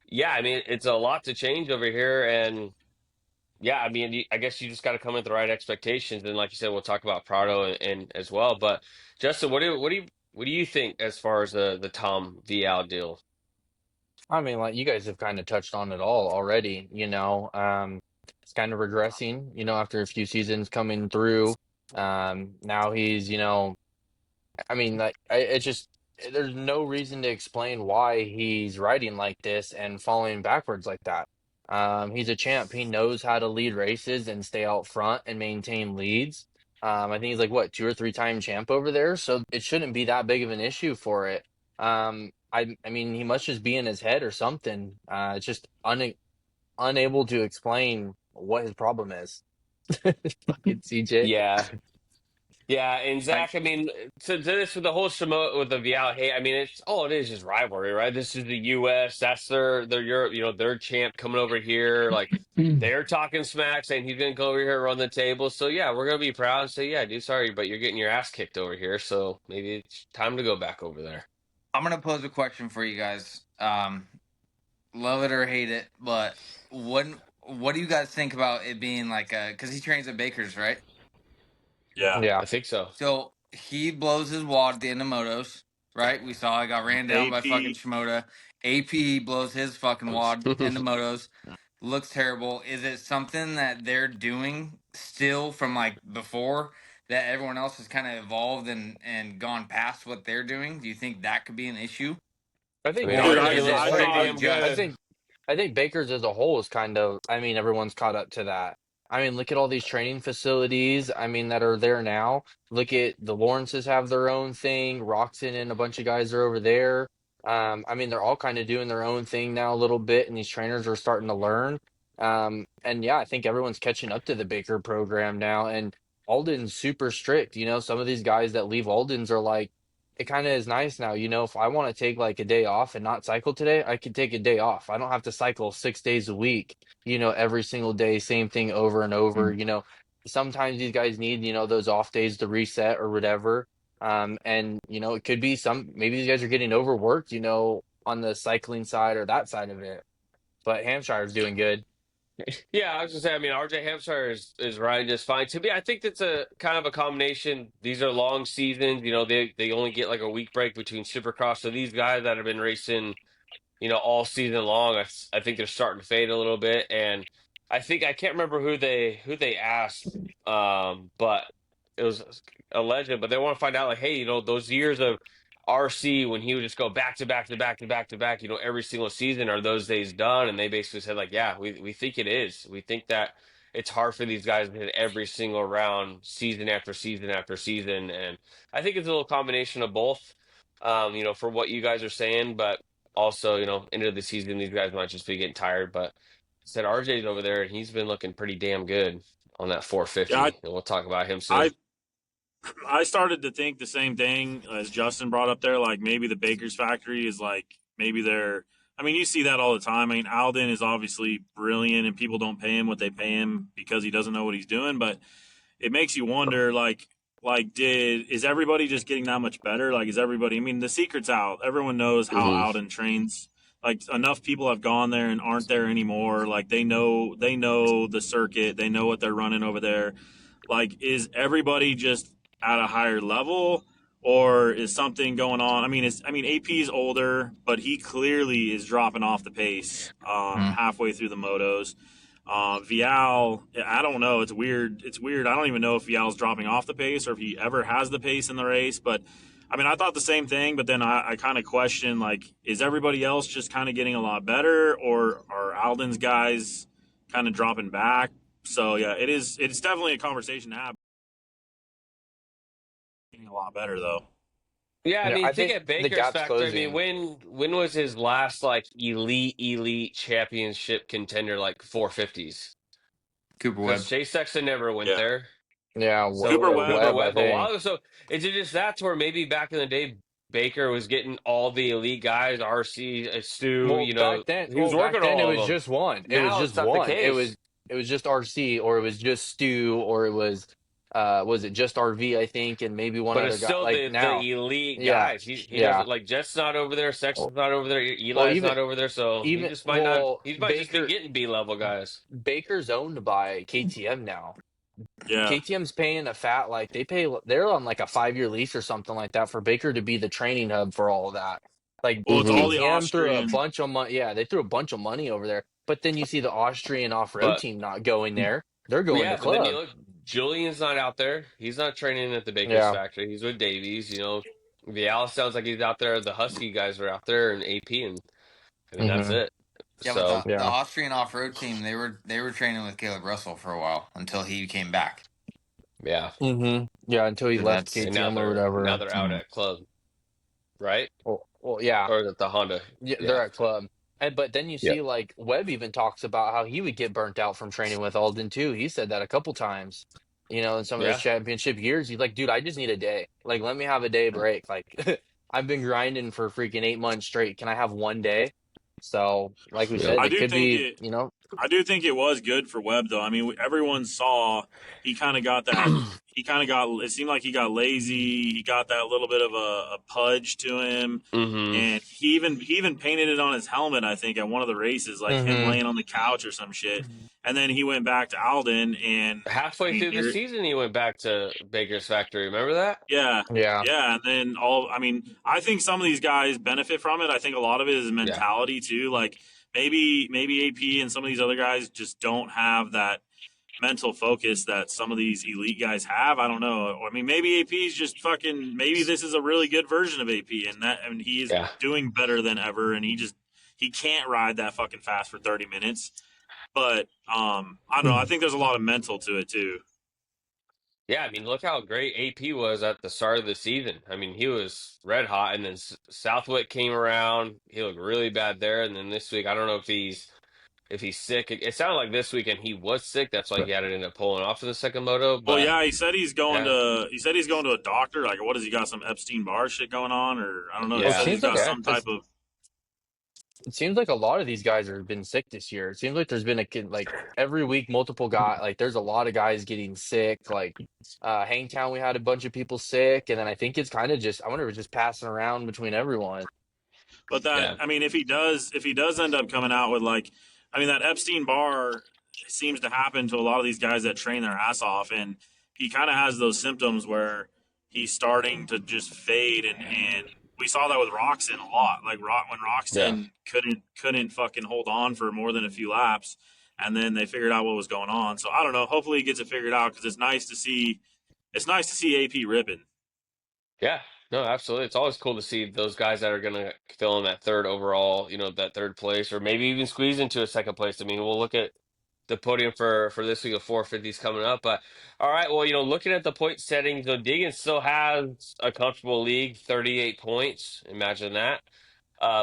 yeah, I mean, it's a lot to change over here, and yeah, I mean, I guess you just got to come with the right expectations. And like you said, we'll talk about Prado and as well. But Justin, what do you think as far as the Tom Vial deal? I mean, like you guys have kind of touched on it all already, it's kind of regressing, after a few seasons coming through. Now he's, I mean, like it just there's no reason to explain why he's riding like this and falling backwards like that. He's a champ. He knows how to lead races and stay out front and maintain leads. I think he's like what 2 or 3 time champ over there, so it shouldn't be that big of an issue for it. I mean, he must just be in his head or something. It's just unable to explain what his problem is. Fucking CJ. Yeah, yeah, and Like, Zach, I mean, to this with the whole Shimoda with the Vial, hey, I mean, it's all it is rivalry, right? This is the U.S. That's their Europe, their champ coming over here, like they're talking smack, saying he's gonna come over here and run the table. So yeah, we're gonna be proud and say, yeah, dude, sorry, but you're getting your ass kicked over here. So maybe it's time to go back over there. I'm gonna pose a question for you guys. Love it or hate it, but what do you guys think about it being like a? Because he trains at Baker's, right? Yeah. Yeah. I think so. So he blows his wad at the end of motos, right? We saw he got ran down by fucking AP. Shimoda. AP blows his fucking wad into motos. Looks terrible. Is it something that they're doing still from like before that everyone else has kind of evolved and gone past what they're doing? Do you think that could be an issue? I I think mean, Dude, Baker's RJ as a looks I pretty whole. thought damn I good. think I think Baker's as a whole is kind of. I mean, everyone's caught up to that. I mean, look at all these training facilities. I mean, that are there now. Look at the Lawrences have their own thing. Roxon and a bunch of guys are over there. I mean, they're all kind of doing their own thing now a little bit, and these trainers are starting to learn. And yeah, I think everyone's catching up to the Baker program now. And Alden's super strict. Some of these guys that leave Alden's are like it kind of is nice now. If I want to take like a day off and not cycle today, I can take a day off. I don't have to cycle 6 days a week, every single day, same thing over and over. Sometimes these guys need, those off days to reset or whatever. And, it could be maybe these guys are getting overworked, on the cycling side or that side of it. But Hampshire's doing good. Yeah, I was gonna say, I mean, RJ Hampshire is riding just fine. To me, I think it's a kind of a combination. These are long seasons, they only get like a week break between Supercross. So these guys that have been racing all season long. I think they're starting to fade a little bit, and I can't remember who they asked, but it was a legend. But they want to find out, like, hey, those years of RC when he would just go back to back to back to back to back, every single season, are those days done? And they basically said, like, yeah, we think it is. We think that it's hard for these guys to hit every single round, season after season after season, and I think it's a little combination of both. For what you guys are saying, but also, end of the season, these guys might just be getting tired. But said RJ's over there, and he's been looking pretty damn good on that Yeah, 450. And we'll talk about him soon. I I started to think the same thing as Justin brought up there. Like maybe the Baker's factory is like maybe they're. I mean, you see that all the time. I mean, Alden is obviously brilliant, and people don't pay him what they pay him because he doesn't know what he's doing. But it makes you wonder, is everybody just getting that much better? Like, is everybody? I mean, the secret's out. Everyone knows how Hmm. Alden trains. Like, enough people have gone there and aren't there anymore. Like, they know the circuit. They know what they're running over there. Like, is everybody just at a higher level, or is something going on? AP's older, but he clearly is dropping off the pace halfway through the motos. Vial, I don't know. It's weird. It's weird. I don't even know if Vial's dropping off the pace or if he ever has the pace in the race. But I mean, I thought the same thing. But then I kind of question, like, is everybody else just kind of getting a lot better, or are Alden's guys kind of dropping back? So yeah, it is. It's definitely a conversation to have. Getting a lot better though. Yeah, I Yeah, mean, I think think at the Baker's gap's factor. I mean, closing. when was his last like elite championship contender like 450s? Cooper Because Webb. Chase Sexton never went Yeah, there. Yeah, So Cooper or Webb. Cooper Webb, I Webb a while think. ago. So is it just that, or maybe back in the day, Baker was getting all the elite guys, RC, Stu. Well, He was back working then it all of was them. just one. It was Now just it's not the one. case. It was just RC, or it was just Stu, or it was it just RV, I think, and maybe one But other it's guy. still Like the now, elite yeah, guys. He yeah. doesn't like Jett's not over there, Well, Sexton's not over there, well, Eli's even not over there, so he even just might not. well, He might just be getting B level guys. Baker's owned by KTM now. Yeah. KTM's paying a fat, like they're on like a 5-year lease or something like that for Baker to be the training hub for all of that. Like Well, it's all the KTM threw a Austrian. bunch of money. Yeah, they threw a bunch of money over there. But then you see the Austrian off-road But team not going there. They're going to yeah, but then you club. look, Julian's not out there. He's not training at the Baker's Yeah. factory. He's with Davies. Vial sounds like he's out there. The Husky guys are out there, and AP, and I mean that's Hmm. it. Yeah, but So the Yeah. Austrian off-road team, they were training with Caleb Russell for a while until he came back. yeah, Yeah, until he So left that's and now KTM or whatever. they're out at club, right? Well, yeah. Or is it the Honda? Yeah, Yeah, they're at club. And but then you yeah. see like Webb even talks about how he would get burnt out from training with Alden too. He said that a couple times. In some of those Yeah. championship years, he's like, dude, I just need a day. Like, let me have a day break. Like, I've been grinding for freaking 8 months straight. Can I have one day? So, like we Yep. said, I it do could think be, it. I do think it was good for Webb, though. I mean, everyone saw he kind of got that. He kind of got. It seemed like he got lazy. He got that little bit of a pudge to him, Mm-hmm. and he even painted it on his helmet. I think at one of the races, like him hmm laying on the couch or some shit. And then he went back to Alden, and I Halfway mean, through the season, he went back to Baker's factory. Remember that? yeah, yeah, yeah, and then I mean, I think some of these guys benefit from it. I think a lot of it is Yeah. mentality too. Like maybe AP and some of these other guys just don't have that mental focus that some of these elite guys have. I don't know. I mean, maybe AP is just fucking. Maybe this is a really good version of AP, and he is Yeah. doing better than ever, and he can't ride that fucking fast for 30 minutes. But I don't know. I think there's a lot of mental to it too. Yeah, I mean, look how great AP was at the start of the season. I mean, he was red hot, and then Southwick came around. He looked really bad there, and then this week, I don't know if he's sick. It sounded like this weekend he was sick. That's why he had to end up pulling off in the second moto. Well, But yeah, he said he's going yeah, to. He said he's going to a doctor. Like, what has he got? Some Epstein Barr shit going on, or I don't know. He Well, it said yeah, he's seems like got yeah, some type of. it seems like a lot of these guys have been sick this year. It seems like there's been a kid like every week, multiple guys. Like there's a lot of guys getting sick. Like Hangtown, we had a bunch of people sick, and then I think it's kind of just I wonder if it's just passing around between everyone. But that, yeah, I mean, if he does end up coming out with like, I mean, that Epstein Barr seems to happen to a lot of these guys that train their ass off, and he kind of has those symptoms where he's starting to just fade, and we saw that with Roxon a lot. Like when yeah. Roxon couldn't fucking hold on for more than a few laps, and then they figured out what was going on. So I don't know. Hopefully he gets it figured out because it's nice to see. It's nice to see AP ripping. Yeah, no, absolutely. It's always cool to see those guys that are going to fill in that third overall, that third place, or maybe even squeeze into a second place. I mean, we'll look at the podium for this week of 450s coming up. But all right, well, looking at the point settings, Deegan still has a comfortable league, 38 points. Imagine that.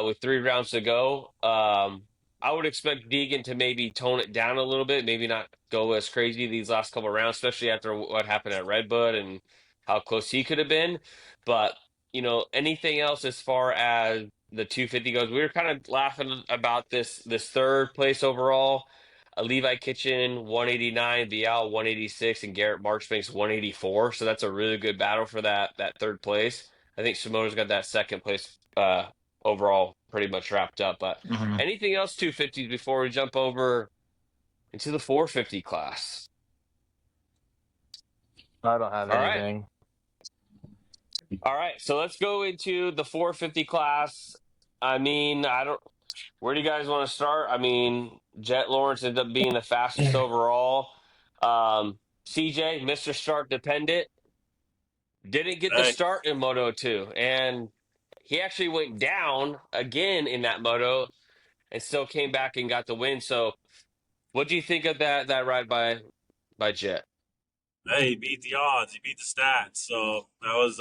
With 3 rounds to go. I would expect Deegan to maybe tone it down a little bit, maybe not go as crazy these last couple of rounds, especially after what happened at Redbud and how close he could have been. But, anything else as far as the 250 goes, we were kind of laughing about this third place overall. Levi Kitchen 189, Vial 186, and Garrett Marchbanks 184. So that's a really good battle for that third place. I think Shimoda's got that second place overall pretty much wrapped up. But Mm-hmm. anything else 250s before we jump over into the 450 class? I don't have All right. anything. All right, so let's go into the 450 class. I mean, I don't. Where do you guys want to start? I mean, Jett Lawrence ended up being the fastest overall. CJ, Mr. Start Dependent, didn't get the Hey, start in Moto 2, and he actually went down again in that Moto and still came back and got the win. So, what do you think of that ride by Jett? hey, he beat the odds. He beat the stats. So that was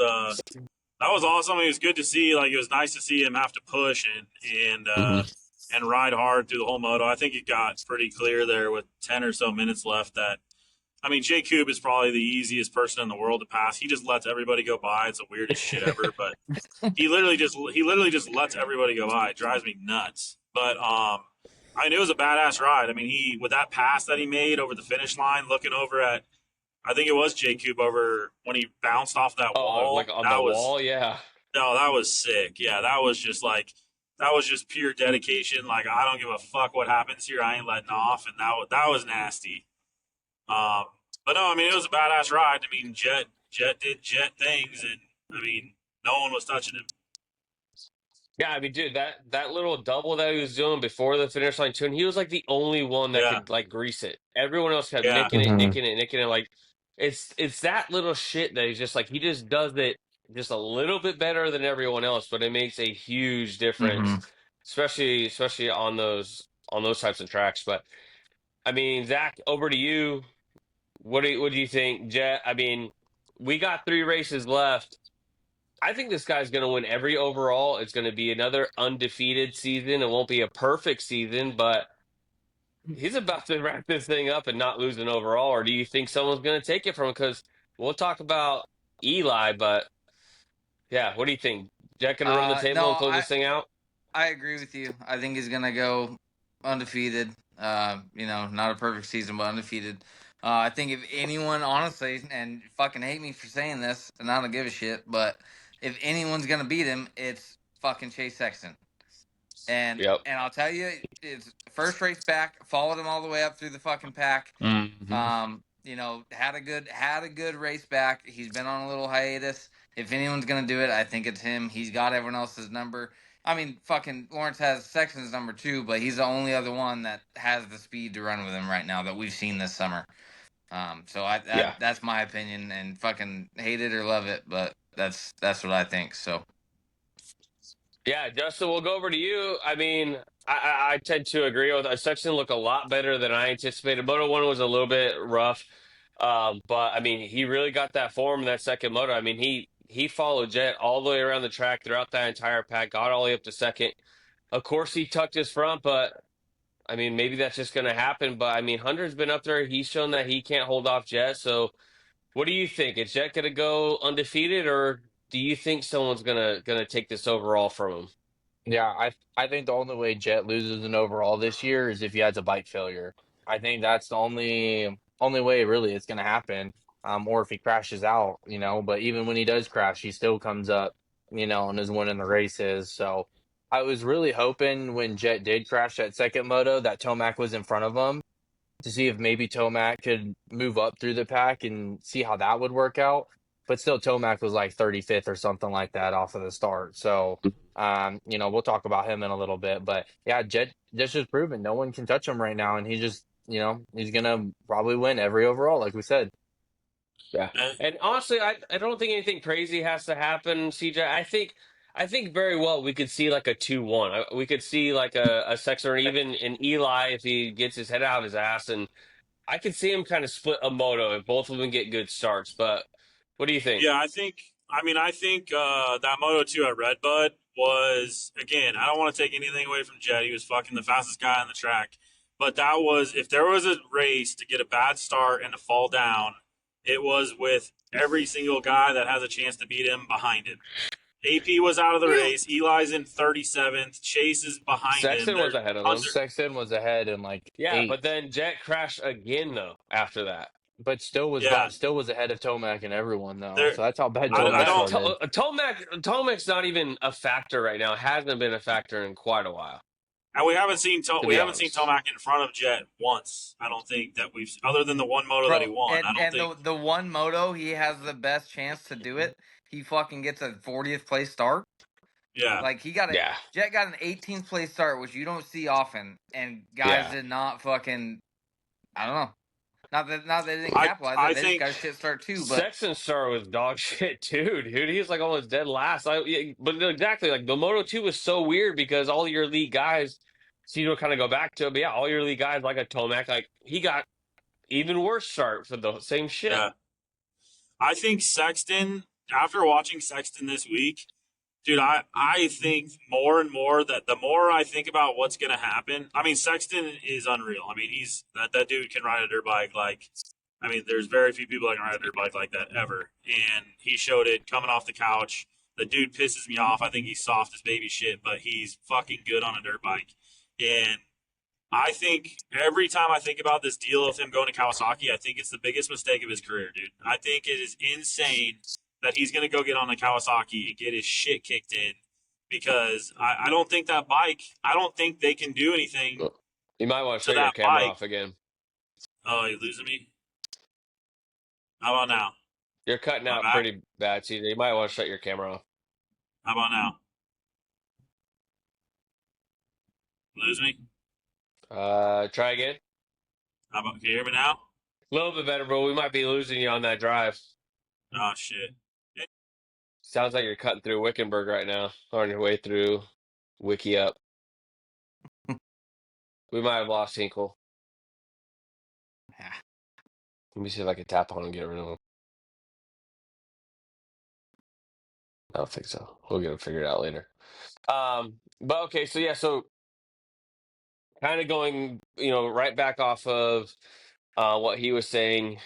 awesome. It was good to see. Like, it was nice to see him have to push and ride hard through the whole moto. I think it got pretty clear there with 10 or so minutes left that, I mean, Jay Coob is probably the easiest person in the world to pass. He just lets everybody go by. It's the weirdest shit ever, but he literally just lets everybody go by. It drives me nuts. But I mean, it was a badass ride. I mean, he with that pass that he made over the finish line, looking over at, I think it was Jay Coob over when he bounced off that Oh, wall. like on That the was wall, yeah. no, that was sick. Yeah, that was just like that was just pure dedication. Like, I don't give a fuck what happens here. I ain't letting off, and that was nasty. Um, but no, I mean, it was a badass ride. I mean, Jett did Jett things, and I mean, no one was touching him. Yeah, I mean, dude, that little double that he was doing before the finish line too, and he was like the only one that Yeah, could like grease it. Everyone else kept yeah, nicking it, nicking it, nicking it. Like it's that little shit that he's just like he just does it just a little bit better than everyone else, but it makes a huge difference, especially on those types of tracks. But I mean, Zach, over to you. What do you think, Jett? I mean, we got 3 races left. I think this guy's going to win every overall. It's going to be another undefeated season. It won't be a perfect season, but he's about to wrap this thing up and not lose an overall. Or do you think someone's going to take it from him? Because we'll talk about Eli, but yeah, what do you think? Jack going to run the table No, and close this thing out? I agree with you. I think he's gonna go undefeated. Not a perfect season, but undefeated. I think if anyone, honestly, and fucking hate me for saying this, and I don't give a shit, but if anyone's gonna beat him, it's fucking Chase Sexton. And Yep. and I'll tell you, it's first race back, followed him all the way up through the fucking pack. Had a good race back. He's been on a little hiatus. If anyone's gonna do it, I think it's him. He's got everyone else's number. I mean, fucking Lawrence has Sexton's number too, but he's the only other one that has the speed to run with him right now that we've seen this summer. Yeah. That's my opinion, and fucking hate it or love it, but that's what I think. So Yeah, Justin, we'll go over to you. I mean, I tend to agree with Sexton look a lot better than I anticipated. Moto 1 was a little bit rough. But I mean, he really got that form in that second moto. I mean, he followed Jett all the way around the track throughout that entire pack, got all the way up to second. Of course, he tucked his front, but I mean, maybe that's just going to happen. But I mean, Hunter's been up there. He's shown that he can't hold off Jett. So, what do you think? Is Jett going to go undefeated, or do you think someone's gonna take this overall from him? Yeah, I think the only way Jett loses an overall this year is if he has a bike failure. I think that's the only way really it's going to happen. Or if he crashes out, But even when he does crash, he still comes up, and is winning the races. So I was really hoping when Jett did crash that second moto that Tomac was in front of him to see if maybe Tomac could move up through the pack and see how that would work out. But still, Tomac was like 35th or something like that off of the start. So, we'll talk about him in a little bit. But yeah, Jett just proven no one can touch him right now. And he just, he's going to probably win every overall, like we said. Yeah. And honestly, I don't think anything crazy has to happen, CJ. I think very well we could see like a 2-1. We could see like a Sexton or even an Eli if he gets his head out of his ass. And I could see him kind of split a moto if both of them get good starts. But what do you think? yeah. I think that Moto 2 at Redbud was, again, I don't want to take anything away from Jett. He was fucking the fastest guy on the track. But that was, if there was a race to get a bad start and to fall down, it was with every single guy that has a chance to beat him behind him. AP was out of the race. Eli's in 37th. Chase is behind Sexton him. was ahead of him. Sexton was ahead in like Yeah, 8, but then Jett crashed again though after that. but still was ahead of Tomac and everyone though. So that's how bad Tomac started. Tomac's not even a factor right now. Hasn't been a factor in quite a while. And we haven't seen be honest. Tomac in front of Jett once. I don't think that we've, other than the one moto that he won. I don't think the one moto he has the best chance to do it he fucking gets a 40th place start. Yeah. Like Jett got an 18th place start, which you don't see often, and guys did not fucking. I don't know. Not that they didn't capitalize. I They just think got a shit start too. But Sexton's start was dog shit too, dude. He was like almost dead last. But exactly, like the Moto 2 was so weird because all your elite guys, so you kind of go back to it, but yeah, all your elite guys like a Tomac, like he got even worse start for the same shit. yeah. I think Sexton, after watching Sexton this week, dude, I think more and more that the more I think about what's going to happen, I mean, Sexton is unreal. I mean, he's that dude can ride a dirt bike like, I mean, there's very few people that can ride a dirt bike like that ever. And he showed it coming off the couch. The dude pisses me off. I think he's soft as baby shit, but he's fucking good on a dirt bike. And I think every time I think about this deal of him going to Kawasaki, I think it's the biggest mistake of his career, dude. I think it is insane that he's going to go get on the Kawasaki and get his shit kicked in because I don't think that bike, I don't think they can do anything. You might want to to shut your that camera bike. off again. Oh, you losing me? How about now? You're cutting out back? pretty bad, CJ. You might want to shut your camera off. How about now? Lose me? Try again. How about, can you hear me now? A little bit better, but we might be losing you on that drive. Oh, shit. Sounds like you're cutting through Wickenburg right now, on your way through Wiki Up. We might have lost Hinkle. Yeah. Let me see if I can tap on him and get rid of him. I don't think so. We'll get him figured out later. But okay, so yeah, so kind of going, right back off of what he was saying.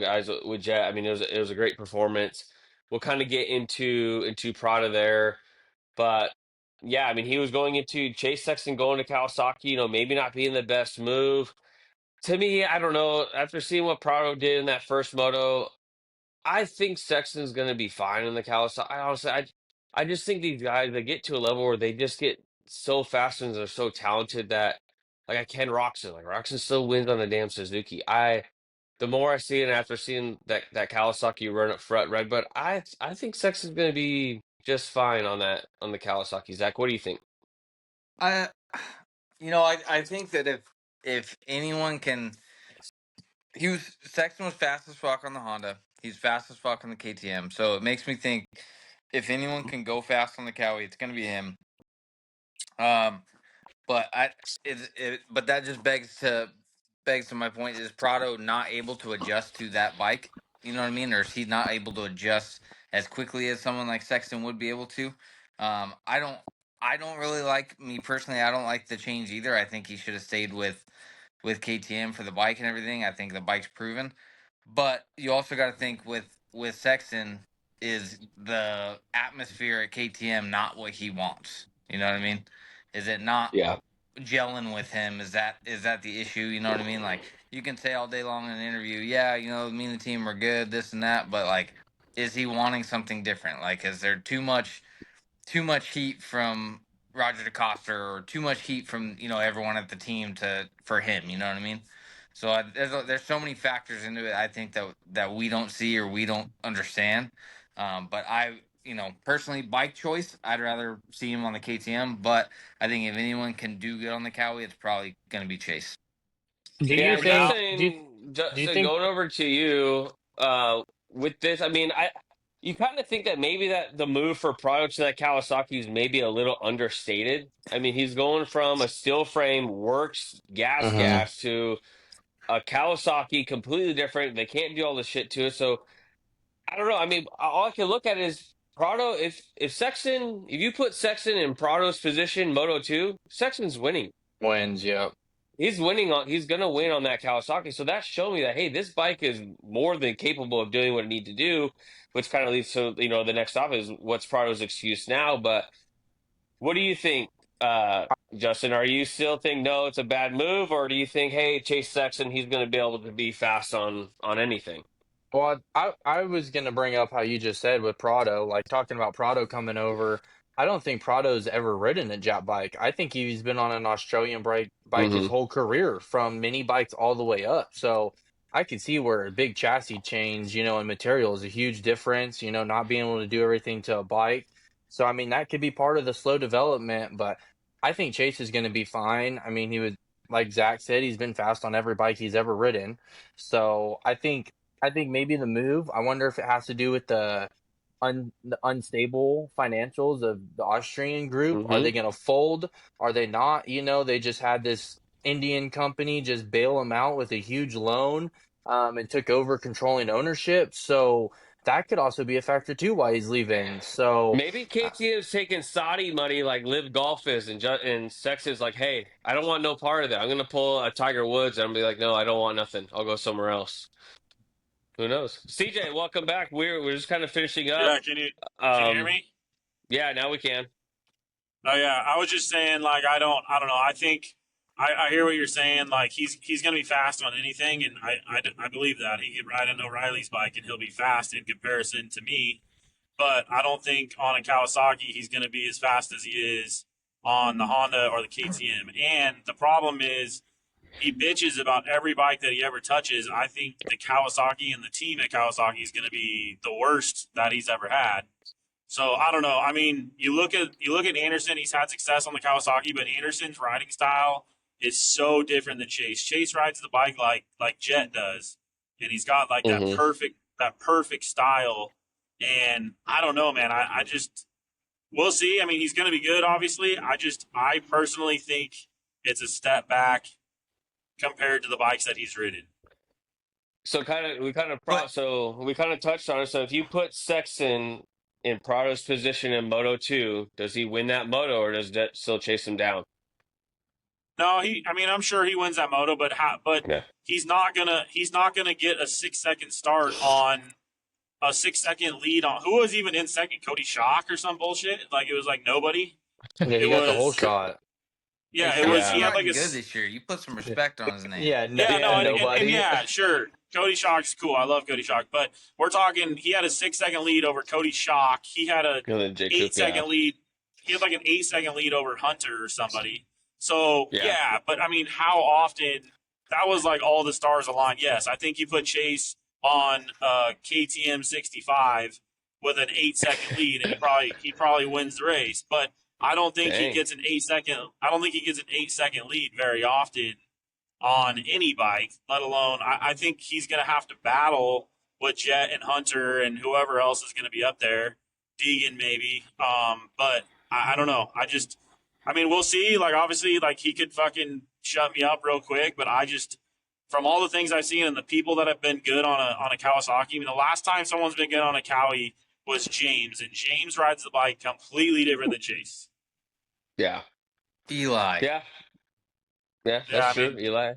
Guys with Jett. I mean, it was a great performance. We'll kind of get into Prado there, but yeah, I mean, he was going into Chase Sexton going to Kawasaki. Maybe not being the best move. To me, I don't know. After seeing what Prado did in that first moto, I think Sexton's going to be fine in the Kawasaki. I just think these guys, they get to a level where they just get so fast and they're so talented that, like, I Ken Roxon. Like, Roxon still wins on the damn Suzuki. The more I see it, and after seeing that Kawasaki run up front, Redbud, I think Sexton's going to be just fine on the Kawasaki. Zach, what do you think? I think that if anyone can, Sexton was fast as fuck on the Honda. He's fast as fuck on the KTM. So it makes me think if anyone can go fast on the Cowie, it's gonna be him. But but that just begs to my point: is Prado not able to adjust to that bike? You know what I mean, or is he not able to adjust as quickly as someone like Sexton would be able to? I don't really like, me personally. I don't like the change either. I think he should have stayed with KTM for the bike and everything. I think the bike's proven, but you also got to think with Sexton, is the atmosphere at KTM not what he wants? You know what I mean? Is it not Yeah. gelling with him? Is that the issue? You know what I mean? Like, you can say all day long in an interview, yeah, me and the team are good, this and that, but like, is he wanting something different? Like, is there too much heat from Roger DeCoster, or too much heat from everyone at the team for him? You know what I mean? So there's so many factors into it. I think that we don't see or we don't understand. But personally, bike choice, I'd rather see him on the KTM. But I think if anyone can do good on the Cowie, it's probably going to be Chase. Do Yeah, you and think? Justin, going over to you, with this, I mean, you kind of think that maybe that the move for Prado to that Kawasaki is maybe a little understated. I mean, he's going from a steel frame works gas to a Kawasaki, completely different. They can't do all this shit to it. So I don't know. I mean, all I can look at is Prado. If Sexton, if you put Sexton in Prado's position, Moto 2, Sexton's winning. Wins, yeah. He's winning he's gonna win on that Kawasaki. So that's showing me that, hey, this bike is more than capable of doing what it needs to do, which kind of leads to, the next stop is what's Prado's excuse now. But what do you think, Justin? Are you still think no, it's a bad move, or do you think, hey, Chase Sexton, he's gonna be able to be fast on anything? Well, I was going to bring up how you just said with Prado, like talking about Prado coming over. I don't think Prado's ever ridden a Jap bike. I think he's been on an Australian bike his whole career, from mini bikes all the way up. So I could see where a big chassis change, and material is a huge difference, not being able to do everything to a bike. So, I mean, that could be part of the slow development, but I think Chase is going to be fine. I mean, he was, like Zach said, he's been fast on every bike he's ever ridden. So, I think maybe the move, I wonder if it has to do with the unstable financials of the Austrian group. Are Mm-hmm. they going to fold? Are they not? They just had this Indian company just bail them out with a huge loan, and took over controlling ownership. So that could also be a factor too why he's leaving. So Maybe KTM's taking Saudi money like Live Golf is, and Sexton's like, hey, I don't want no part of that. I'm gonna pull a Tiger Woods, and I'm gonna be like, no, I don't want nothing. I'll go somewhere else. Who knows? CJ, welcome back. We're just kind of finishing up. Yeah, can you hear Um, me? yeah, now we can. Oh yeah, I was just saying like I don't know. I think I hear what you're saying. Like he's gonna be fast on anything, and I believe that he could ride an O'Reilly's bike and he'll be fast in comparison to me. But I don't think on a Kawasaki he's gonna be as fast as he is on the Honda or the KTM. And the problem is he bitches about every bike that he ever touches. I think the Kawasaki and the team at Kawasaki is gonna be the worst that he's ever had. So I don't know. I mean, you look at Anderson. He's had success on the Kawasaki, but Anderson's riding style is so different than Chase. Chase rides the bike like Jett does, and he's got like Mm-hmm. that perfect style. And I don't know, man. I just we'll see. I mean, he's going to be good, obviously. I personally think it's a step back compared to the bikes that he's ridden. So we kind of But touched on it. So if you put Sexton in Prado's position in Moto 2, does he win that moto, or does that still chase him down? No, I mean, I'm sure he wins that moto, but Yeah. he's not gonna get a 6 second start on a 6 second lead on who was even in second, Cody Schock or some bullshit. Like it was like nobody. yeah, he It got the whole was shot. yeah, hey, it was. Shock's He Yeah. had like riding a good this year. You put some respect on his name. Yeah, yeah, no, and nobody. yeah, sure. Cody Schock's cool. I love Cody Schock, but we're talking. He had a 6 second lead over Cody Schock. He had a And then Jacob, 8 second lead. He had like an 8 second lead over Hunter or somebody. So Yeah. yeah, but I mean, how often? That was like all the stars aligned. Yes, I think you put Chase on KTM 65 with an 8 second lead, and he probably wins the race. But I don't think he Dang. gets an 8 second. I don't think he gets an 8 second lead very often on any bike, let alone I think he's going to have to battle with Jett and Hunter and whoever else is going to be up there, Deegan maybe. But I don't know. I mean, we'll see. Like obviously, like he could fucking shut me up real quick, but from all the things I've seen and the people that have been good on a Kawasaki. I mean, the last time someone's been good on a Kawi was James, and James rides the bike completely different than Chase. Yeah. Eli. Yeah. Yeah, Yeah, that's I true, mean, Eli.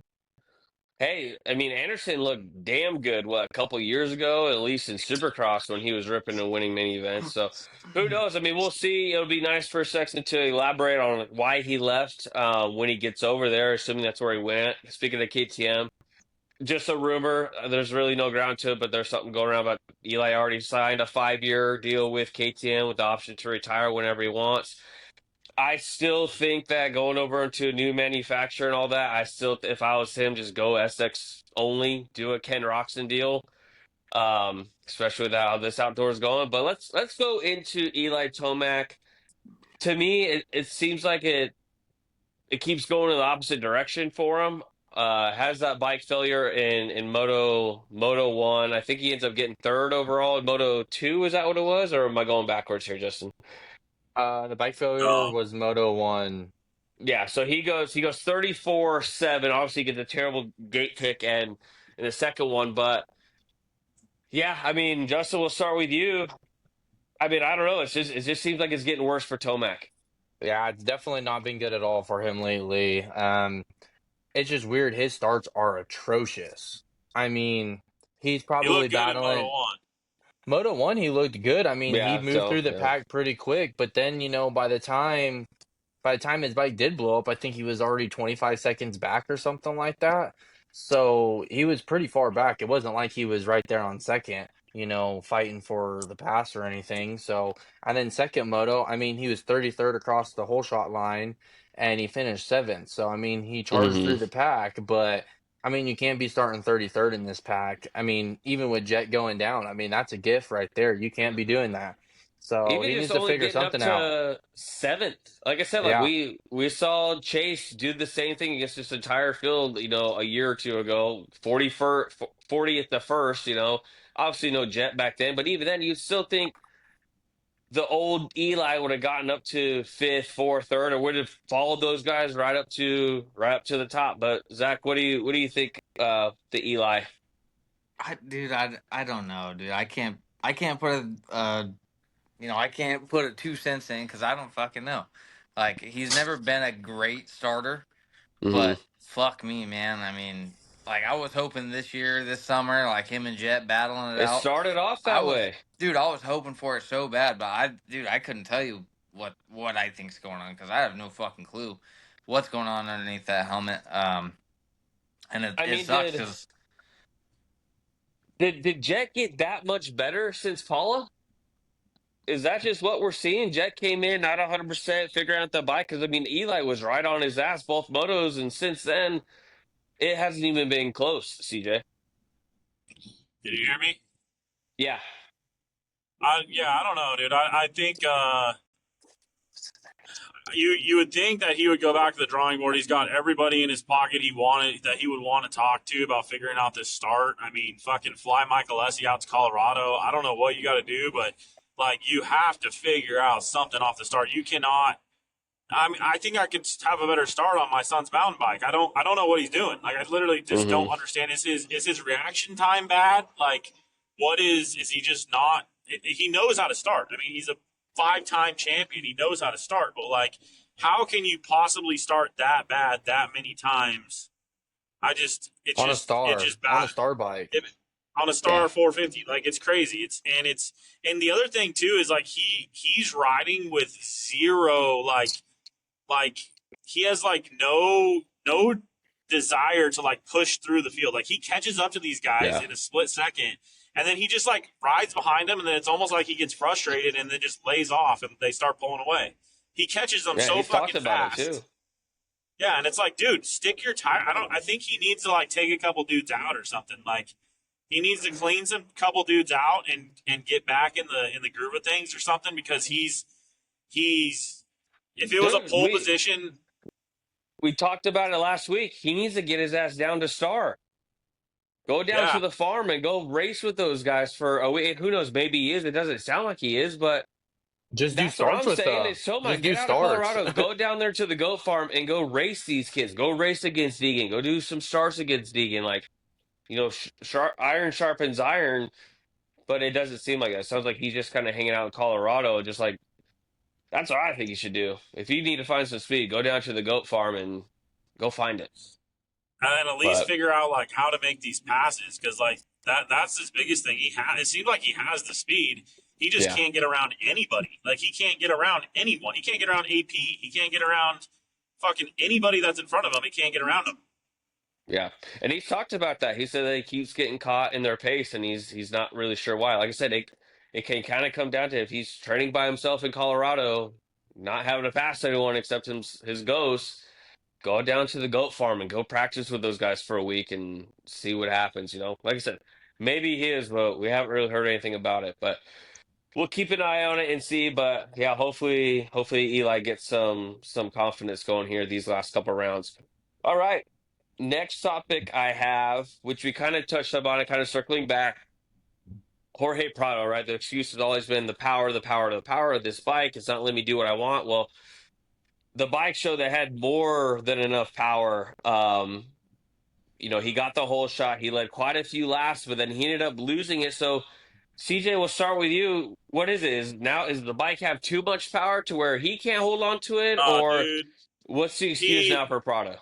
Hey, I mean, Anderson looked damn good, a couple years ago, at least in Supercross when he was ripping and winning many events. So who knows? I mean, we'll see. It'll be nice for Sexton to elaborate on why he left when he gets over there, assuming that's where he went. Speaking of KTM, just a rumor. There's really no ground to it, but there's something going around about Eli already signed a 5-year deal with KTM with the option to retire whenever he wants. I still think that going over into a new manufacturer and all that, if I was him, just go SX only, do a Ken Roxon deal, especially with how this outdoor is going. But let's go into Eli Tomac. To me, it seems like it keeps going in the opposite direction for him. Has that bike failure in Moto 1. I think he ends up getting third overall in Moto 2. Is that what it was, or am I going backwards here, Justin? The bike failure no. was Moto 1. Yeah, so he goes 34-7. Obviously, he gets a terrible gate pick and in the second one, but yeah, I mean, Justin, we'll start with you. I mean, I don't know. It just seems like it's getting worse for Tomac. Yeah, it's definitely not been good at all for him lately. It's just weird. His starts are atrocious. I mean, he's He probably looked good in Moto battling. 1. Moto 1, he looked good. I mean, he Yeah, moved so through the yeah. pack pretty quick, but then, by the time his bike did blow up, I think he was already 25 seconds back or something like that. So he was pretty far back. It wasn't like he was right there on second, fighting for the pass or anything. So, and then second moto, I mean, he was 33rd across the whole shot line and he finished seventh. So, I mean, he charged Hmm. through the pack, but I mean, you can't be starting 33rd in this pack. I mean, even with Jett going down, I mean, that's a gift right there. You can't be doing that. So Even he just needs to only figure getting up something out. to seventh. Like I said, like Yeah. we saw Chase do the same thing against this entire field, a year or two ago. 40th the first, Obviously no Jett back then, but even then you'd still think the old Eli would have gotten up to fifth, fourth, third, or would have followed those guys right up to the top. But Zach, what do you think the Eli? I don't know, dude. I can't put I can't put a 2 cents in because I don't fucking know. Like he's never been a great starter, Hmm. but fuck me, man. I mean, like I was hoping this summer, like him and Jett battling it It out. started off I that was, way. dude, I was hoping for it so bad, but I couldn't tell you what I think's going on because I have no fucking clue what's going on underneath that helmet. And it, I it mean, sucks did because did Jet get that much better since Paula? Is that just what we're seeing? Jet came in not 100% figuring out the bike because I mean Eli was right on his ass both motos, and since then it hasn't even been close. CJ, Did you hear me? yeah, Yeah, I don't know, dude. I think you would think that he would go back to the drawing board. He's got everybody in his pocket he would want to talk to about figuring out this start. I mean, fucking fly Mike Alessi out to Colorado. I don't know what you got to do, but like you have to figure out something off the start. You cannot. I mean, I think I could have a better start on my son's mountain bike. I don't know what he's doing. Like, I literally just hmm don't understand. Is his reaction time bad? Like, is he just not? He knows how to start. I mean, he's a 5-time champion. He knows how to start. But like, how can you possibly start that bad that many times? On a It's star. just On a bad. star bike. On a yeah, star 450, like it's crazy. And the other thing too is like he's riding with zero like he has like no desire to like push through the field. Like he catches up to these guys yeah, in a split second, and then he just like rides behind them, and then it's almost like he gets frustrated and then just lays off, and they start pulling away. He catches them yeah. so He's talked fucking about it too. fast. Yeah, and it's like, dude, stick your tire. I think he needs to like take a couple dudes out or something. Like he needs to clean some couple dudes out and get back in the groove of things or something because he's if it was a Dude, pole we position. we talked about it last week. He needs to get his ass down to Star. Go down to Yeah, the farm and go race with those guys for a week. Who knows? Maybe he is. It doesn't sound like he is, but Just do that's what starts I'm with saying. Is so much. just Get do out of starts. Colorado. Go down there to the goat farm and go race these kids. Go race against Deegan. Go do some starts against Deegan. Like, iron sharpens iron, but it doesn't seem like that. It sounds like he's just kind of hanging out in Colorado. Just like, that's what I think you should do. If you need to find some speed, go down to the goat farm and go find it. and then at least But figure out like how to make these passes because like that's his biggest thing. It seems like he has the speed. He just yeah. can't get around anybody. Like he can't get around anyone. He can't get around AP. He can't get around fucking anybody that's in front of him. He can't get around them. Yeah, and he's talked about that. He said that he keeps getting caught in their pace, and he's not really sure why. Like I said, it can kind of come down to if he's training by himself in Colorado, not having to pass anyone except his ghosts. Go down to the goat farm and go practice with those guys for a week and see what happens. Like I said, maybe he is, but we haven't really heard anything about it. But we'll keep an eye on it and see. But yeah, hopefully Eli gets some confidence going here these last couple rounds. All right. Next topic I have, which we kind of touched upon it, kind of circling back. Jorge Prado, right? The excuse has always been the power, the power, the power of this bike. It's not letting me do what I want. Well, the bike show that had more than enough power. He got the whole shot. He led quite a few laps, but then he ended up losing it. So, CJ, we'll start with you. What is it? Is the bike have too much power to where he can't hold on to it, or Dude, what's the excuse he now for Prado?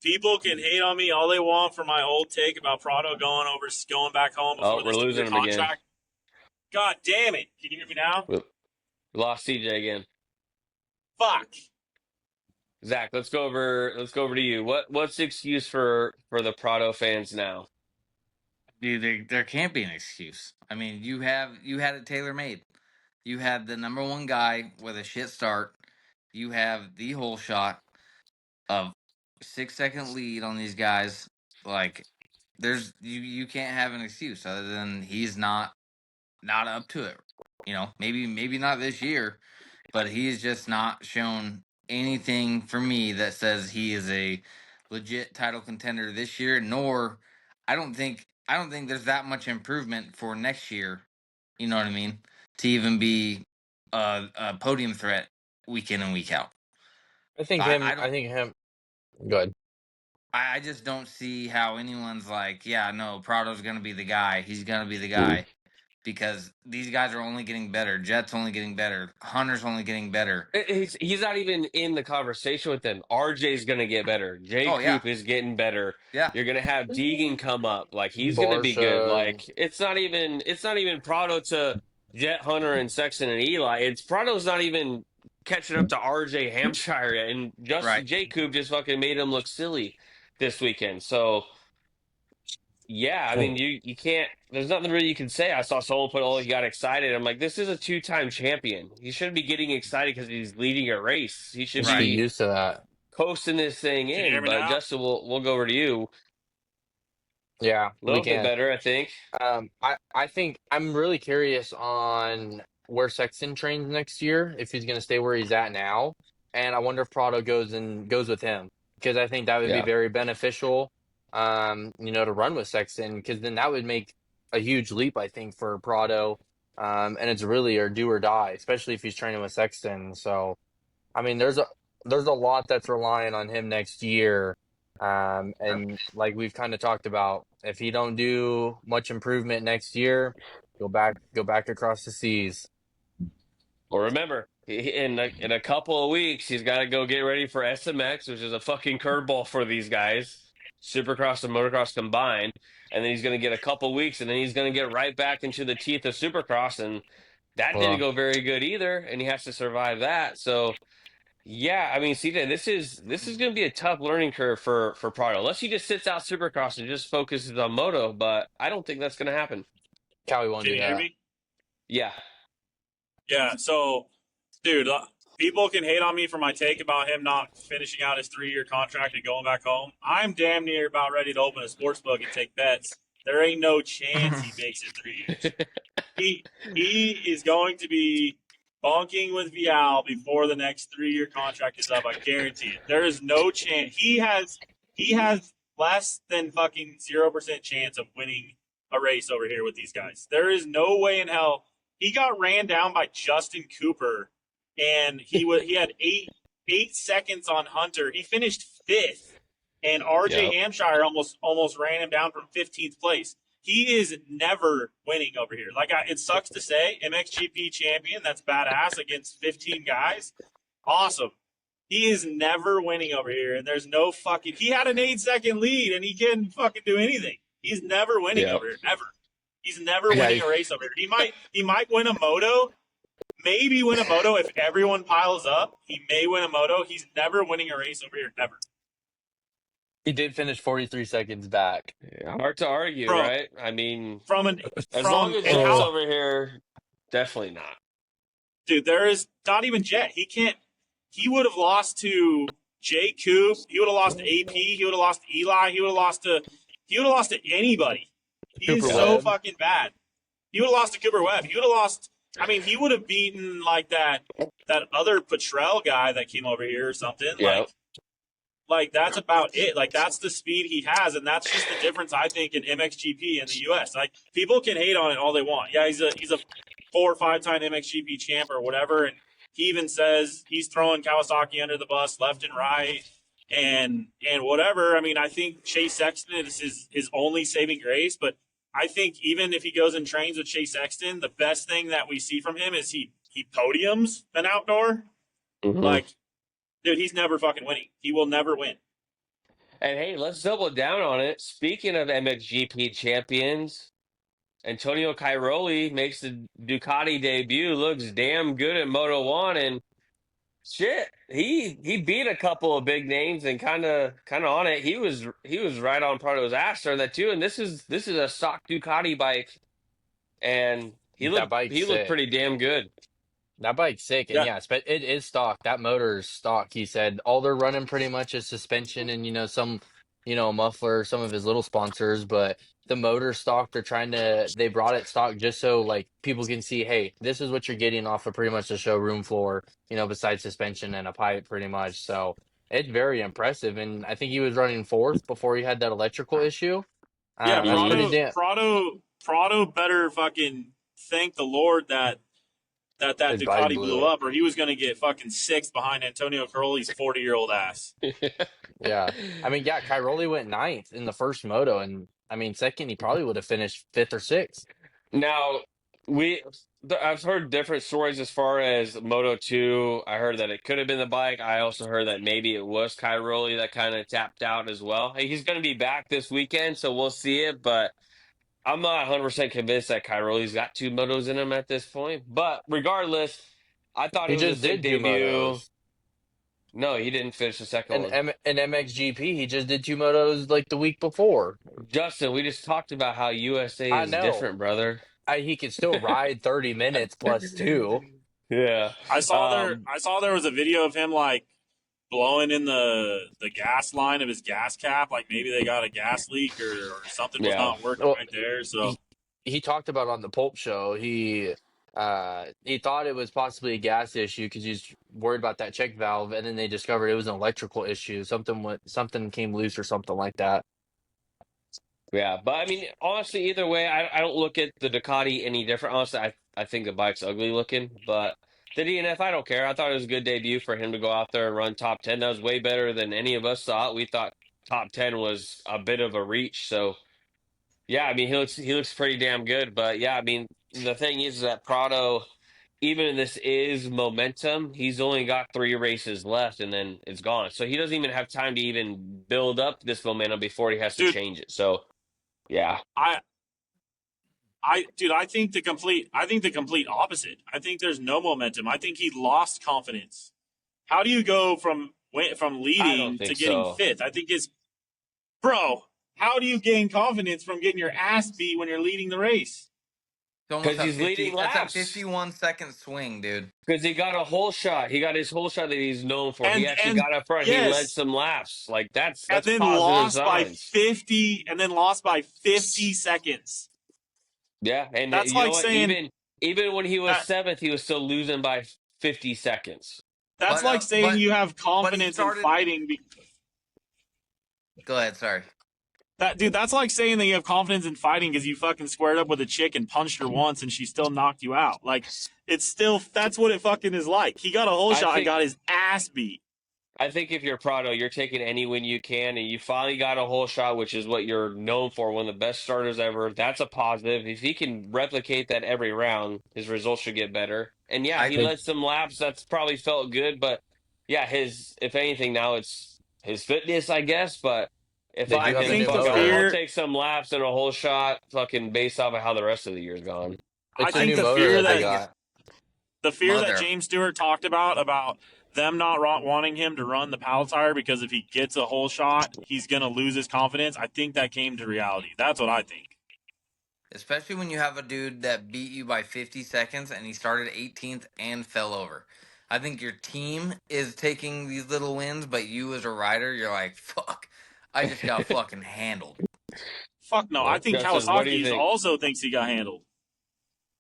people can hate on me all they want for my old take about Prado going back home Oh, before we're this losing two-year him again. contract. God damn it! Can you hear me now? We lost CJ again. Fuck. Zach, let's go over to you. What's the excuse for the Prado fans now? dude, there can't be an excuse. I mean, you had it tailor made. You had the number one guy with a shit start. You have the whole shot of 6-second lead on these guys. like there's you can't have an excuse other than he's not up to it. You know, maybe not this year, but he's just not shown anything for me that says he is a legit title contender this year. Nor, I don't think there's that much improvement for next year. You know what I mean? To even be a podium threat week in and week out. I think I him. don't. I think him. Good. I just don't see how anyone's like, yeah, no, Prado's gonna be the guy. He's gonna be the guy because these guys are only getting better. Jett's only getting better. Hunter's only getting better. He's not even in the conversation with them. RJ's going to get better. Jay Oh yeah, Coop is getting better. yeah, You're going to have Deegan come up. Like he's going to be good. Barsha. Like it's not even Prado to Jett, Hunter, and Sexton and Eli. It's Prado's not even catching up to RJ Hampshire yet. And just right, Jay Coop just fucking made him look silly this weekend. So yeah, I mean, you can't. There's nothing really you can say. I saw someone put, "Oh, he got excited." I'm like, this is a two-time champion. He shouldn't be getting excited because he's leading a race. He should Just be right. be used to that. coasting this thing Can you hear in. me But now? Justin, we'll go over to you. Yeah, A we little bit can. better, I think. I think I'm really curious on where Sexton trains next year, if he's going to stay where he's at now, and I wonder if Prado goes with him because I think that would be Yeah. very beneficial, to run with Sexton because then that would make a huge leap, I think, for Prado, and it's really a do or die, especially if he's training with Sexton. So, I mean, there's a lot that's relying on him next year. And like we've kind of talked about, if he don't do much improvement next year, go back across the seas. Well, remember, in a couple of weeks, he's got to go get ready for SMX, which is a fucking curveball for these guys, Supercross and Motocross combined. And then he's going to get a couple weeks, and then he's going to get right back into the teeth of Supercross, and that didn't Well, go very good either. And he has to survive that. So, yeah, I mean, CJ, this is going to be a tough learning curve for Prado, unless he just sits out Supercross and just focuses on Moto. But I don't think that's going to happen. Cowie won't Can do you hear that. me? Yeah, Yeah. So, dude, people can hate on me for my take about him not finishing out his 3-year contract and going back home. I'm damn near about ready to open a sports book and take bets. There ain't no chance he makes it 3 years. He is going to be bonking with Vial before the next 3-year contract is up. I guarantee it. There is no chance. He has less than fucking 0% chance of winning a race over here with these guys. There is no way in hell. He got ran down by Justin Cooper, and he had 8 seconds on Hunter. He finished 5th, and RJ Yep. Hampshire almost ran him down from 15th place. He is never winning over here. It sucks to say, MXGP champion, that's badass against 15 guys. Awesome. He is never winning over here, and there's no fucking. He had an 8-second lead, and he couldn't fucking do anything. He's never winning Yep. over here. Never. He's never Yeah, winning a race over here. He might win a moto. Maybe win a moto if everyone piles up. He may win a moto. He's never winning a race over here. Never. He did finish 43 seconds back. Yeah, hard to argue, From right? I mean, from an as from long as and Jett's how over here, definitely not. dude, there is not even Jett. He can't. He would have lost to Jay Coop. He would have lost to AP. He would have lost to Eli. He would have lost to anybody. He is Cooper so Webb. fucking bad. He would have lost to Cooper Webb. He would have lost. I mean, he would have beaten like that other Petrel guy that came over here or something. Yep. Like that's about it. Like that's the speed he has, and that's just the difference I think in MXGP in the US. Like people can hate on it all they want. Yeah, he's a 4 or 5 time MXGP champ or whatever, and he even says he's throwing Kawasaki under the bus left and right and whatever. I mean, I think Chase Sexton is his only saving grace, but I think even if he goes and trains with Chase Sexton, the best thing that we see from him is he podiums an outdoor. Mhm. Like, dude, he's never fucking winning. He will never win. And hey, let's double down on it. Speaking of MXGP champions, Antonio Cairoli makes the Ducati debut. Looks damn good at Moto One, and shit, he beat a couple of big names and kind of on it. He was right on Prado's ass during that too. And this is a stock Ducati bike, and he That bike's looked sick. pretty damn good. That bike's sick, and Yeah. it is stock. That motor is stock. He said all they're running pretty much is suspension and some muffler, some of his little sponsors, but the motor stock they brought it stock just so like people can see, hey, this is what you're getting off of pretty much the showroom floor, besides suspension and a pipe pretty much. So it's very impressive. And I think he was running fourth before he had that electrical issue. Yeah, That's pretty Mhm. damn Prado better fucking thank the Lord that his body Ducati blew blew up. up, or he was going to get fucking sixth behind Antonio Caroli's 40-year-old ass. Yeah. I mean, yeah, Cairoli went ninth in the first moto, and I mean, second, he probably would have finished fifth or sixth. Now, I've heard different stories as far as Moto 2. I heard that it could have been the bike. I also heard that maybe it was Cairoli that kind of tapped out as well. Hey, he's going to be back this weekend, so we'll see it, but I'm not 100% convinced that Cairoli's got two motos in him at this point. But regardless, I thought it He was a just sick did two debut. motos. No, he didn't finish the second And one. In MXGP, he just did two motos like the week before. Justin, we just talked about how USA I is know. different, brother. He could still ride 30 minutes plus two. Yeah. I saw there was a video of him like blowing in the gas line of his gas cap, like maybe they got a gas leak or something was Yeah. not working Well, right there. So he talked about on the Pulp show. He thought it was possibly a gas issue because he's worried about that check valve, and then they discovered it was an electrical issue. Something came loose or something like that. Yeah, but I mean, honestly, either way, I don't look at the Ducati any different. Honestly, I think the bike's ugly looking, but the DNF, I don't care. I thought it was a good debut for him to go out there and run top 10. That was way better than any of us thought. We thought top 10 was a bit of a reach. So, yeah, I mean, he looks pretty damn good. But yeah, I mean, the thing is that Prado, even if this is momentum, he's only got 3 races left and then it's gone. So he doesn't even have time to even build up this momentum before he has to dude, change it. So, yeah. I think the complete opposite. I think there's no momentum. I think he lost confidence. How do you go from I don't leading to think getting so. fifth? I think it's bro. How do you gain confidence from getting your ass beat when you're leading the race? It's almost 'Cause a he's 50. leading That's a laps. 51-second swing, dude. Because he got a whole shot. He got his whole shot that he's known for. He actually And got up front. He led yes, some laps. Like that's and that's then positive lost by signs. 50, and then lost by 50 seconds. Yeah, and That's you know like what? saying Even when he was that. seventh, he was still losing by 50 seconds. That's like saying you have but he confidence in started. fighting. Go ahead. Sorry. That's like saying that you have confidence in fighting because you fucking squared up with a chick and punched her once and she still knocked you out. Like, it's still, that's what it fucking is like. He got a whole shot and got his ass beat. I think if you're Prado, you're taking any win you can, and you finally got a whole shot, which is what you're known for, one of the best starters ever. That's a positive. If he can replicate that every round, his results should get better. And yeah, he led some laps. That's probably felt good, but yeah, if anything, now it's his fitness, I guess. But if They I'm do have a him, new fuck it, motor. I'll take some laps and a whole shot, fucking based off of how the rest of the year's gone. I It's a think new the motor fear that they that got. James Stewart talked about them not wanting him to run the paddle tire because if he gets a whole shot, he's going to lose his confidence. I think that came to reality. That's what I think. Especially when you have a dude that beat you by 50 seconds and he started 18th and fell over. I think your team is taking these little wins, but you as a rider, you're like, fuck, I just got fucking handled. Fuck no. I think Justin, what do you Kawasaki think? also thinks he got handled.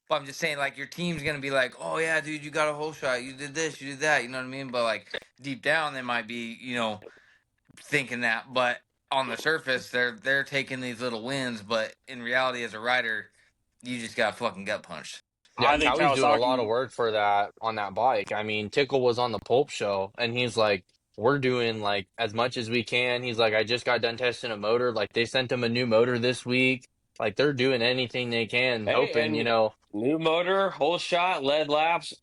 But I'm just saying, like, your team's going to be like, oh, yeah, dude, you got a whole shot. You did this, you did that. You know what I mean? But, like, deep down, they might be, thinking that. But on the surface, they're taking these little wins. But in reality, as a rider, you just got fucking gut punched. Yeah, I think Cowie's doing a lot of Kawasaki. work for that on that bike. I mean, Tickle was on the Pulp show, and he's like, "We're doing like as much as we can." He's like, "I just got done testing a motor. Like they sent him a new motor this week. Like they're doing anything they can, Hey, hoping, and new motor, whole shot, led laps.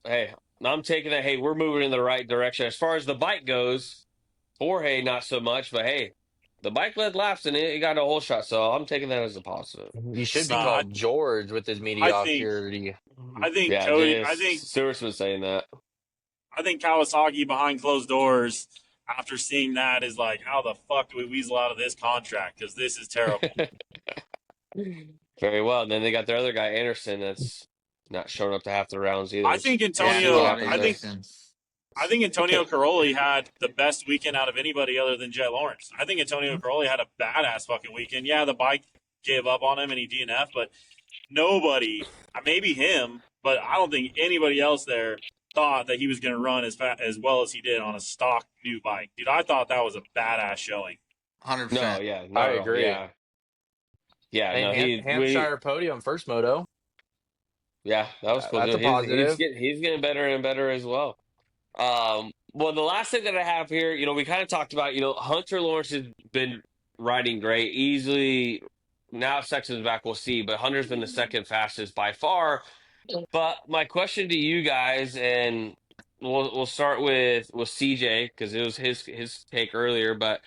Hey, I'm taking that. Hey, we're moving in the right direction. As far as the bike goes, Jorge, not so much, but hey, the bike led laps and it got a whole shot, so I'm taking that as a positive. You should be I, called George with his I think mediocrity." I think Yeah, Cody. Stewart's been saying that. I think Kawasaki behind closed doors after seeing that is like, how the fuck do we weasel out of this contract? Because this is terrible. Very well. And then they got their other guy, Anderson, that's not showing up to half the rounds either. I think Yeah, Antonio. Scott I think Anderson. I think Antonio Caroli had the best weekend out of anybody other than Jett Lawrence. I think Antonio Caroli had a badass fucking weekend. Yeah, the bike gave up on him and he DNF, but nobody, maybe him, but I don't think anybody else there thought that he was going to run as well as he did on a stock new bike. Dude, I thought that was a badass showing. 100%. No, yeah, not I at all. agree. Yeah, And no, Hampshire podium first moto. yeah, that was cool. That's a Dude, positive. He's getting better and better as well. Well, the last thing that I have here, we kind of talked about, Hunter Lawrence has been riding great, easily. Now if Sexton's back, we'll see. But Hunter's been the second fastest by far. But my question to you guys, and we'll start with CJ because it was his take earlier. But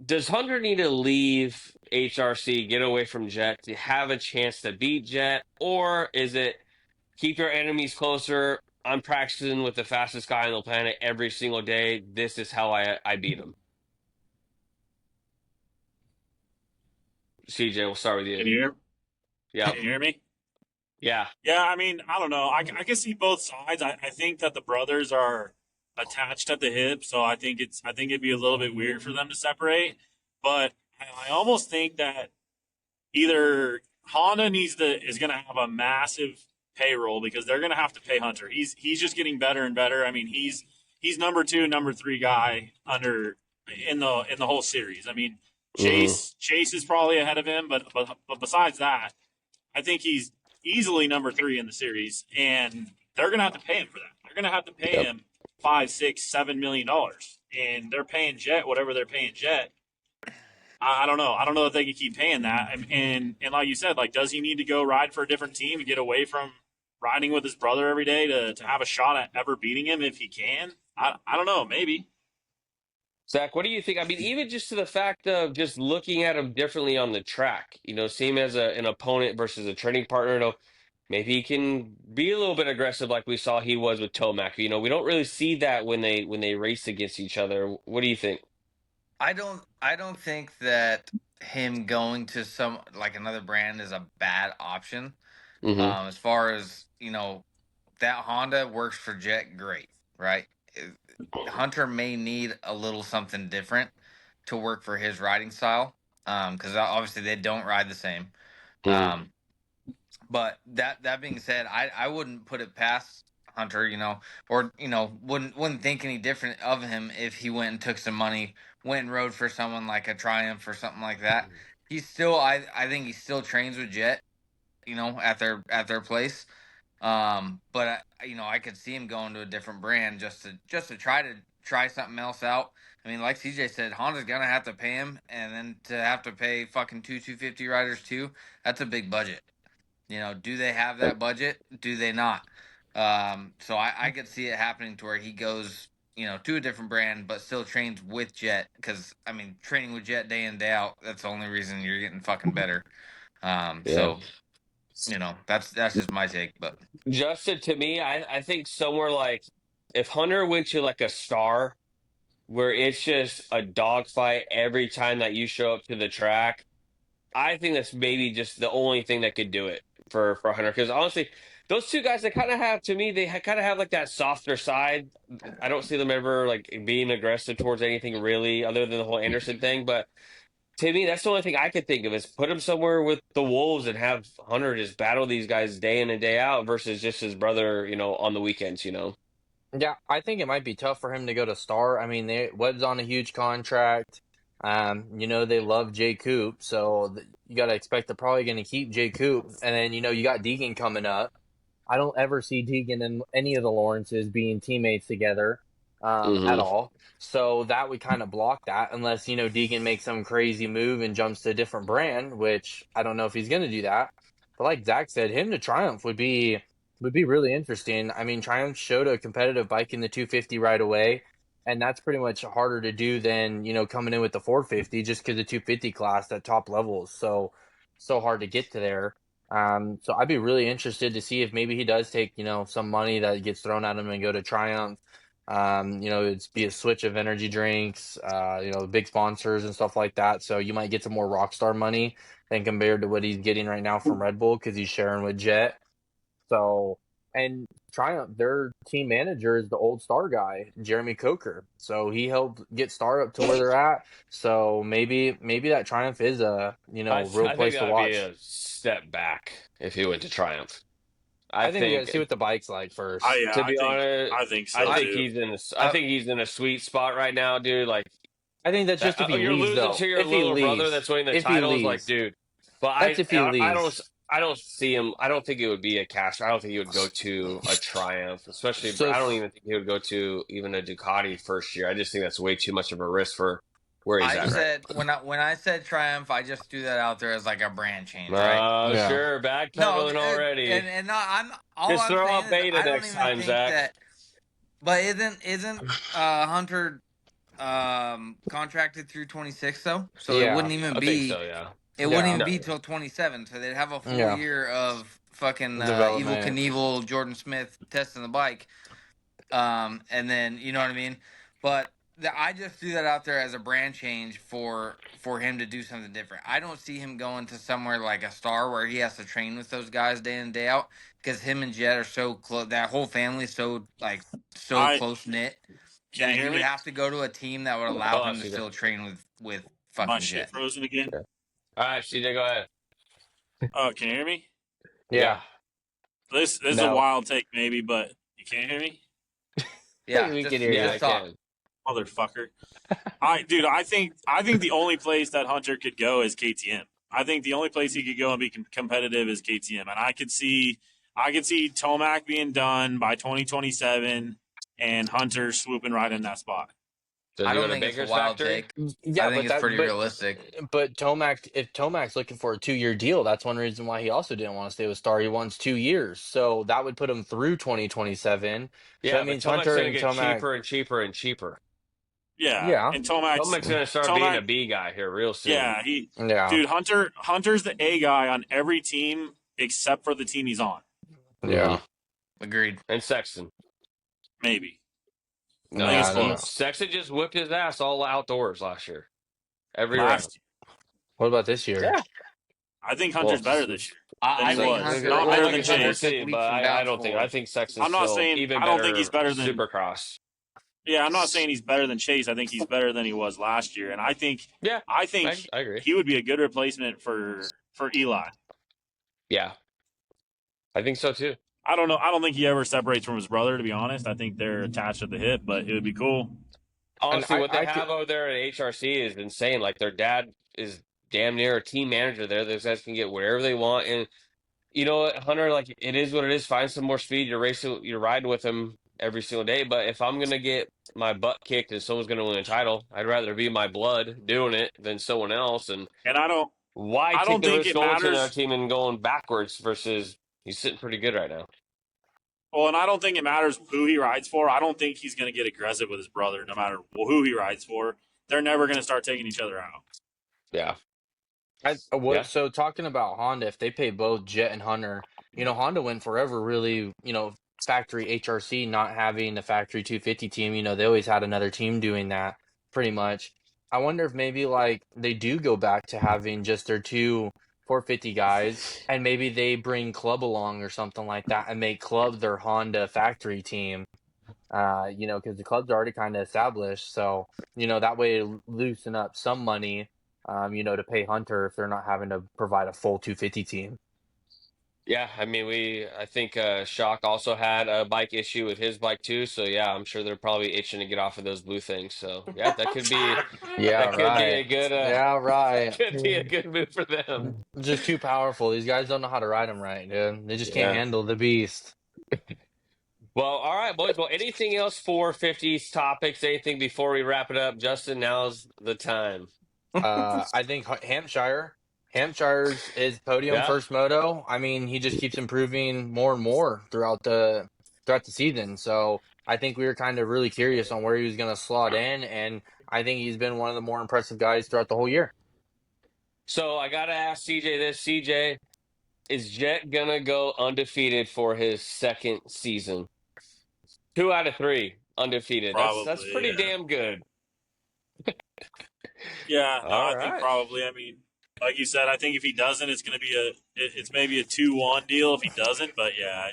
does Hunter need to leave HRC, get away from Jett to have a chance to beat Jett, or is it keep your enemies closer? I'm practicing with the fastest guy on the planet every single day. This is how I beat him. CJ, we'll start with you. Can you hear? Yeah. Can you hear me? Yeah. Yeah, I mean, I don't know. I can see both sides. I think that the brothers are attached at the hip, so I think it'd be a little bit weird for them to separate. But I almost think that either Honda is going to have a massive payroll because they're going to have to pay Hunter. He's just getting better and better. I mean, he's number 2, number 3 guy in the whole series. I mean, Chase is probably ahead of him, but besides that, I think he's easily number 3 in the series, and they're going to have to pay him for that. They're going to have to pay him $5, $6, $7 million, and they're paying Jett whatever they're paying Jett. I don't know. I don't know if they can keep paying that. And like you said, like, does he need to go ride for a different team and get away from riding with his brother every day to have a shot at ever beating him if he can? I don't know. Maybe. Zach, what do you think? I mean, even just to the fact of just looking at him differently on the track, see him as an opponent versus a training partner. Maybe he can be a little bit aggressive like we saw he was with Tomac. We don't really see that when they race against each other. What do you think? I don't think that him going to another brand is a bad option. Mm-hmm. As far as, that Honda works for Jett great, right? Hunter may need a little something different to work for his riding style. Because obviously they don't ride the same. But that being said, I wouldn't put it past Hunter, or wouldn't think any different of him if he went and took some money, went and rode for someone like a Triumph or something like that. He's still, I think he still trains with Jett, at their place. But I could see him going to a different brand just to try something else out. I mean, like CJ said, Honda's gonna have to pay him, and then to have to pay fucking 250 riders too. That's a big budget. Do they have that budget? Do they not? So I could see it happening to where he goes, to a different brand, but still trains with Jett. Because I mean, training with Jett day in day out, that's the only reason you're getting fucking better. So that's just my take. But Justin, to me, I think somewhere like if Hunter went to like a Star, where it's just a dogfight every time that you show up to the track, I think that's maybe just the only thing that could do it for Hunter. Because honestly, those two guys, they kind of have, to me, they kind of have like that softer side. I don't see them ever like being aggressive towards anything really, other than the whole Anderson thing. But to me, that's the only thing I could think of is put him somewhere with the Wolves and have Hunter just battle these guys day in and day out versus just his brother, on the weekends. Yeah, I think it might be tough for him to go to Star. I mean, Webb's on a huge contract. They love Jay Coop, so you got to expect they're probably going to keep Jay Coop. And then, you got Deegan coming up. I don't ever see Deegan and any of the Lawrences being teammates together at all. So that would kind of block that unless, Deegan makes some crazy move and jumps to a different brand, which I don't know if he's going to do that. But like Zach said, him to Triumph would be really interesting. I mean, Triumph showed a competitive bike in the 250 right away, and that's pretty much harder to do than, coming in with the 450 just because the 250 class at top level is so hard to get to there. So I'd be really interested to see if maybe he does take, some money that gets thrown at him and go to Triumph. It's be a switch of energy drinks, big sponsors and stuff like that. So you might get some more Rockstar money than compared to what he's getting right now from Red Bull because he's sharing with Jett. So, And Triumph, their team manager is the old Star guy, Jeremy Coker. So he helped get Star up to where they're at. So maybe that Triumph is a real I think place to that would be watch. a step back if he went to Triumph. I think we got to see what the bike's like first. To be honest, I think I so think too. I think he's in a sweet spot right now, dude. Like I think that's just if he you're leaves, losing though. to your If he little brother leaves, that's winning the if he titles, like, leaves, dude. But that's if he leaves. I don't see him. I don't think it would be a cash. I don't think he would go to a Triumph, especially. So I don't even think he would go to even a Ducati first year. I just think that's way too much of a risk for where he's I at said when I said Triumph, I just threw that out there as like a brand change, right? right. Yeah. Sure, No, backpedaling already. and no, I'm all Just I'm throw saying out is beta I don't next even time, think Zach. that. But isn't Hunter contracted through 26 though? So it Yeah, wouldn't even I think be. so. Yeah. It wouldn't even No. be till 27. So they'd have a full Yeah. year of fucking Evil Development. Knievel, Jordan Smith testing the bike. And then you know what I mean. But I just threw that out there as a brand change for him to do something different. I don't see him going to somewhere like a Star where he has to train with those guys day in and day out because him and Jett are so close. That whole family is so close knit Can that you he hear would me? have to go to a team that would allow Oh, him to CJ. still train with My fucking shit Jett. frozen again. Yeah. All right, CJ, go ahead. Oh, can you hear me? Yeah. This is No. a wild take, maybe, but you can't hear me, Yeah, We just, can hear you. Yeah, I just talk. can. motherfucker. I think the only place that Hunter could go is KTM. I think the only place he could go and be competitive is KTM, and I could see Tomac being done by 2027, and Hunter swooping right in that spot. Does I he go don't to think it's a Baker's wild factory? take. Yeah, I think but it's pretty realistic. But Tomac, if Tomac's looking for a 2-year deal, that's one reason why he also didn't want to stay with Star. He wants 2 years, so that would put him through 2027. So Yeah, that but means Tomac's Hunter going to and get Tomac. cheaper and cheaper and cheaper. Yeah, and Tomac's going to start being a Tomac, B guy here real soon. yeah, Yeah, dude, Hunter's the A guy on every team except for the team he's on. yeah. Agreed. And Sexton. Maybe. No, I think it's I don't know. close. Sexton just whipped his ass all outdoors last year. Every round. Last year. What about this year? Yeah. I think Hunter's better this year. I Than he think was. Hunter. Not I better think than Hunter Chase. took But leaps and I bounds don't think. forward. I think Sexton's I'm not still saying even I better. don't think he's better than Supercross. Yeah, I'm not saying he's better than Chase. I think he's better than he was last year, and I think I agree. he would be a good replacement for Eli. Yeah, I think so too. I don't know. I don't think he ever separates from his brother. To be honest, I think they're attached at the hip, but it would be cool. Honestly, what they I have over there at HRC is insane. Like their dad is damn near a team manager there. Those guys can get wherever they want, and you know what, Hunter? Like it is what it is. Find some more speed. You're riding with him every single day. But if I'm gonna get my butt kicked and someone's gonna win a title, I'd rather be my blood doing it than someone else. And And I don't take the think risk it going to another matters. team and going backwards versus he's sitting pretty good right now. Well, and I don't think it matters who he rides for. I don't think he's going to get aggressive with his brother, no matter who he rides for. They're never going to start taking each other out. Yeah. So talking about Honda, if they pay both Jett and Hunter, Honda went forever really, factory HRC not having a factory 250 team. They always had another team doing that pretty much. I wonder if maybe like they do go back to having just their two 450 guys and maybe they bring Club along or something like that and make Club their Honda factory team. Because the club's already kind of established. So, that way loosen up some money, to pay Hunter if they're not having to provide a full 250 team. Yeah, I mean, I think Shock also had a bike issue with his bike too. So yeah, I'm sure they're probably itching to get off of those blue things. So yeah, that could be Yeah, that could be a good could be a good move for them. Just too powerful. These guys don't know how to ride them right, dude. They just can't handle the beast. Well, all right, boys. Well, anything else for 50s topics? Anything before we wrap it up? Justin, now's the time. I think Hampshire's his podium first moto. I mean, he just keeps improving more and more throughout the season. So I think we were kind of really curious on where he was going to slot in, and I think he's been one of the more impressive guys throughout the whole year. So I gotta ask CJ this. CJ, is Jett gonna go undefeated for his second season? 2 out of 3 undefeated. Probably, That's pretty damn good. Yeah, no, All I think right. probably. I mean, like you said, I think if he doesn't, it's going to be it's maybe a 2-1 deal if he doesn't. But yeah,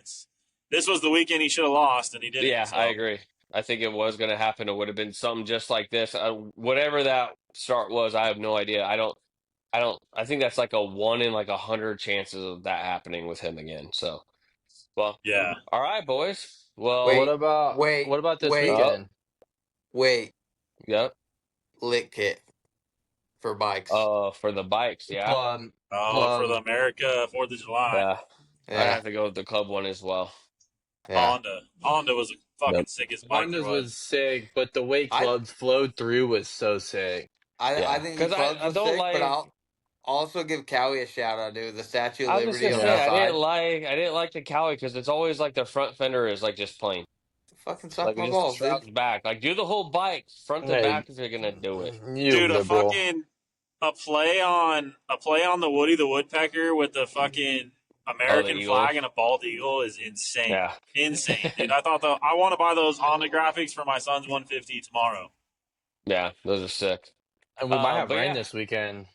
This was the weekend he should have lost, and he didn't. Yeah, So I agree. I think it was going to happen. It would have been something just like this. Whatever that start was, I have no idea. I think that's like a 1 in like 100 chances of that happening with him again. So, well, yeah, all right, boys. Well, What Wait, about wait, what about this wait, oh, weekend? wait. yep. Lit kit for bikes. For the bikes, yeah, Plum, for the plum. America 4th of July, yeah. I'd Yeah, have to go with the club one as well. yeah. Honda was the fucking Yep. sickest bike there Honda's was. was sick, but the way I clubs flowed through was so sick. I Yeah, think because clubs I was don't sick, but like. I'll also give Cowie a shout out, dude. The Statue of I was just Liberty gonna on the say Yeah. side. I didn't like the Cowie because it's always like the front fender is like just plain. Fucking suck Like my it just balls, dude. shrouds back. Like do the whole bike front to Hey, back if you're gonna do it. you Dude, liberal. a play on the Woody the Woodpecker with the fucking Oh, the American flag Eagles. and a bald eagle is insane. Yeah. Insane, dude. I want to buy those Honda graphics for my son's 150 tomorrow. Yeah, those are sick. And we might have But rain yeah, this weekend.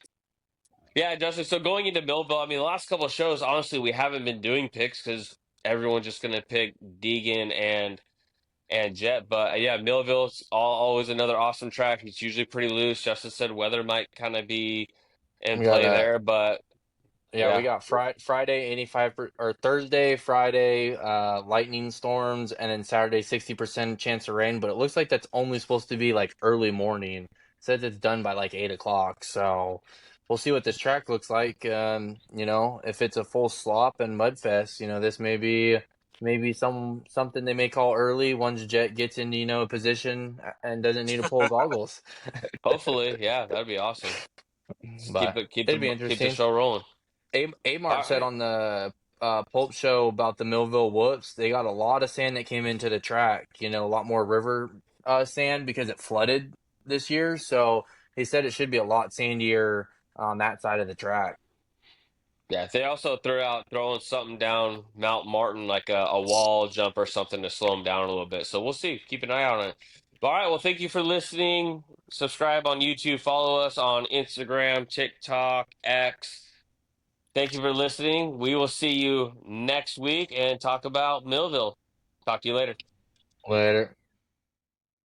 yeah, Justin. So going into Millville, I mean, the last couple of shows, honestly, we haven't been doing picks because everyone's just gonna pick Deegan and Jett. But yeah, Millville's always another awesome track. It's usually pretty loose. Justin said weather might kind of be in We got play there, but Yeah, we yeah, got Friday 85 or Thursday, Friday, lightning storms, and then Saturday 60% chance of rain. But it looks like that's only supposed to be like early morning. It says it's done by like 8 o'clock. So we'll see what this track looks like. If it's a full slop and mud fest, this may be maybe something they may call early once Jet gets into a position and doesn't need to pull goggles. hopefully, yeah, that'd be awesome. Just But it'd be keep the interesting. show rolling. Amart All said right. on the Pulp show about the Millville Whoops, they got a lot of sand that came into the track. A lot more river sand because it flooded this year. So he said it should be a lot sandier on that side of the track. Yeah, they also throwing something down Mount Martin, like a wall jump or something to slow them down a little bit. So we'll see. Keep an eye on it. All right. Well, thank you for listening. Subscribe on YouTube. Follow us on Instagram, TikTok, X. Thank you for listening. We will see you next week and talk about Millville. Talk to you later. Later.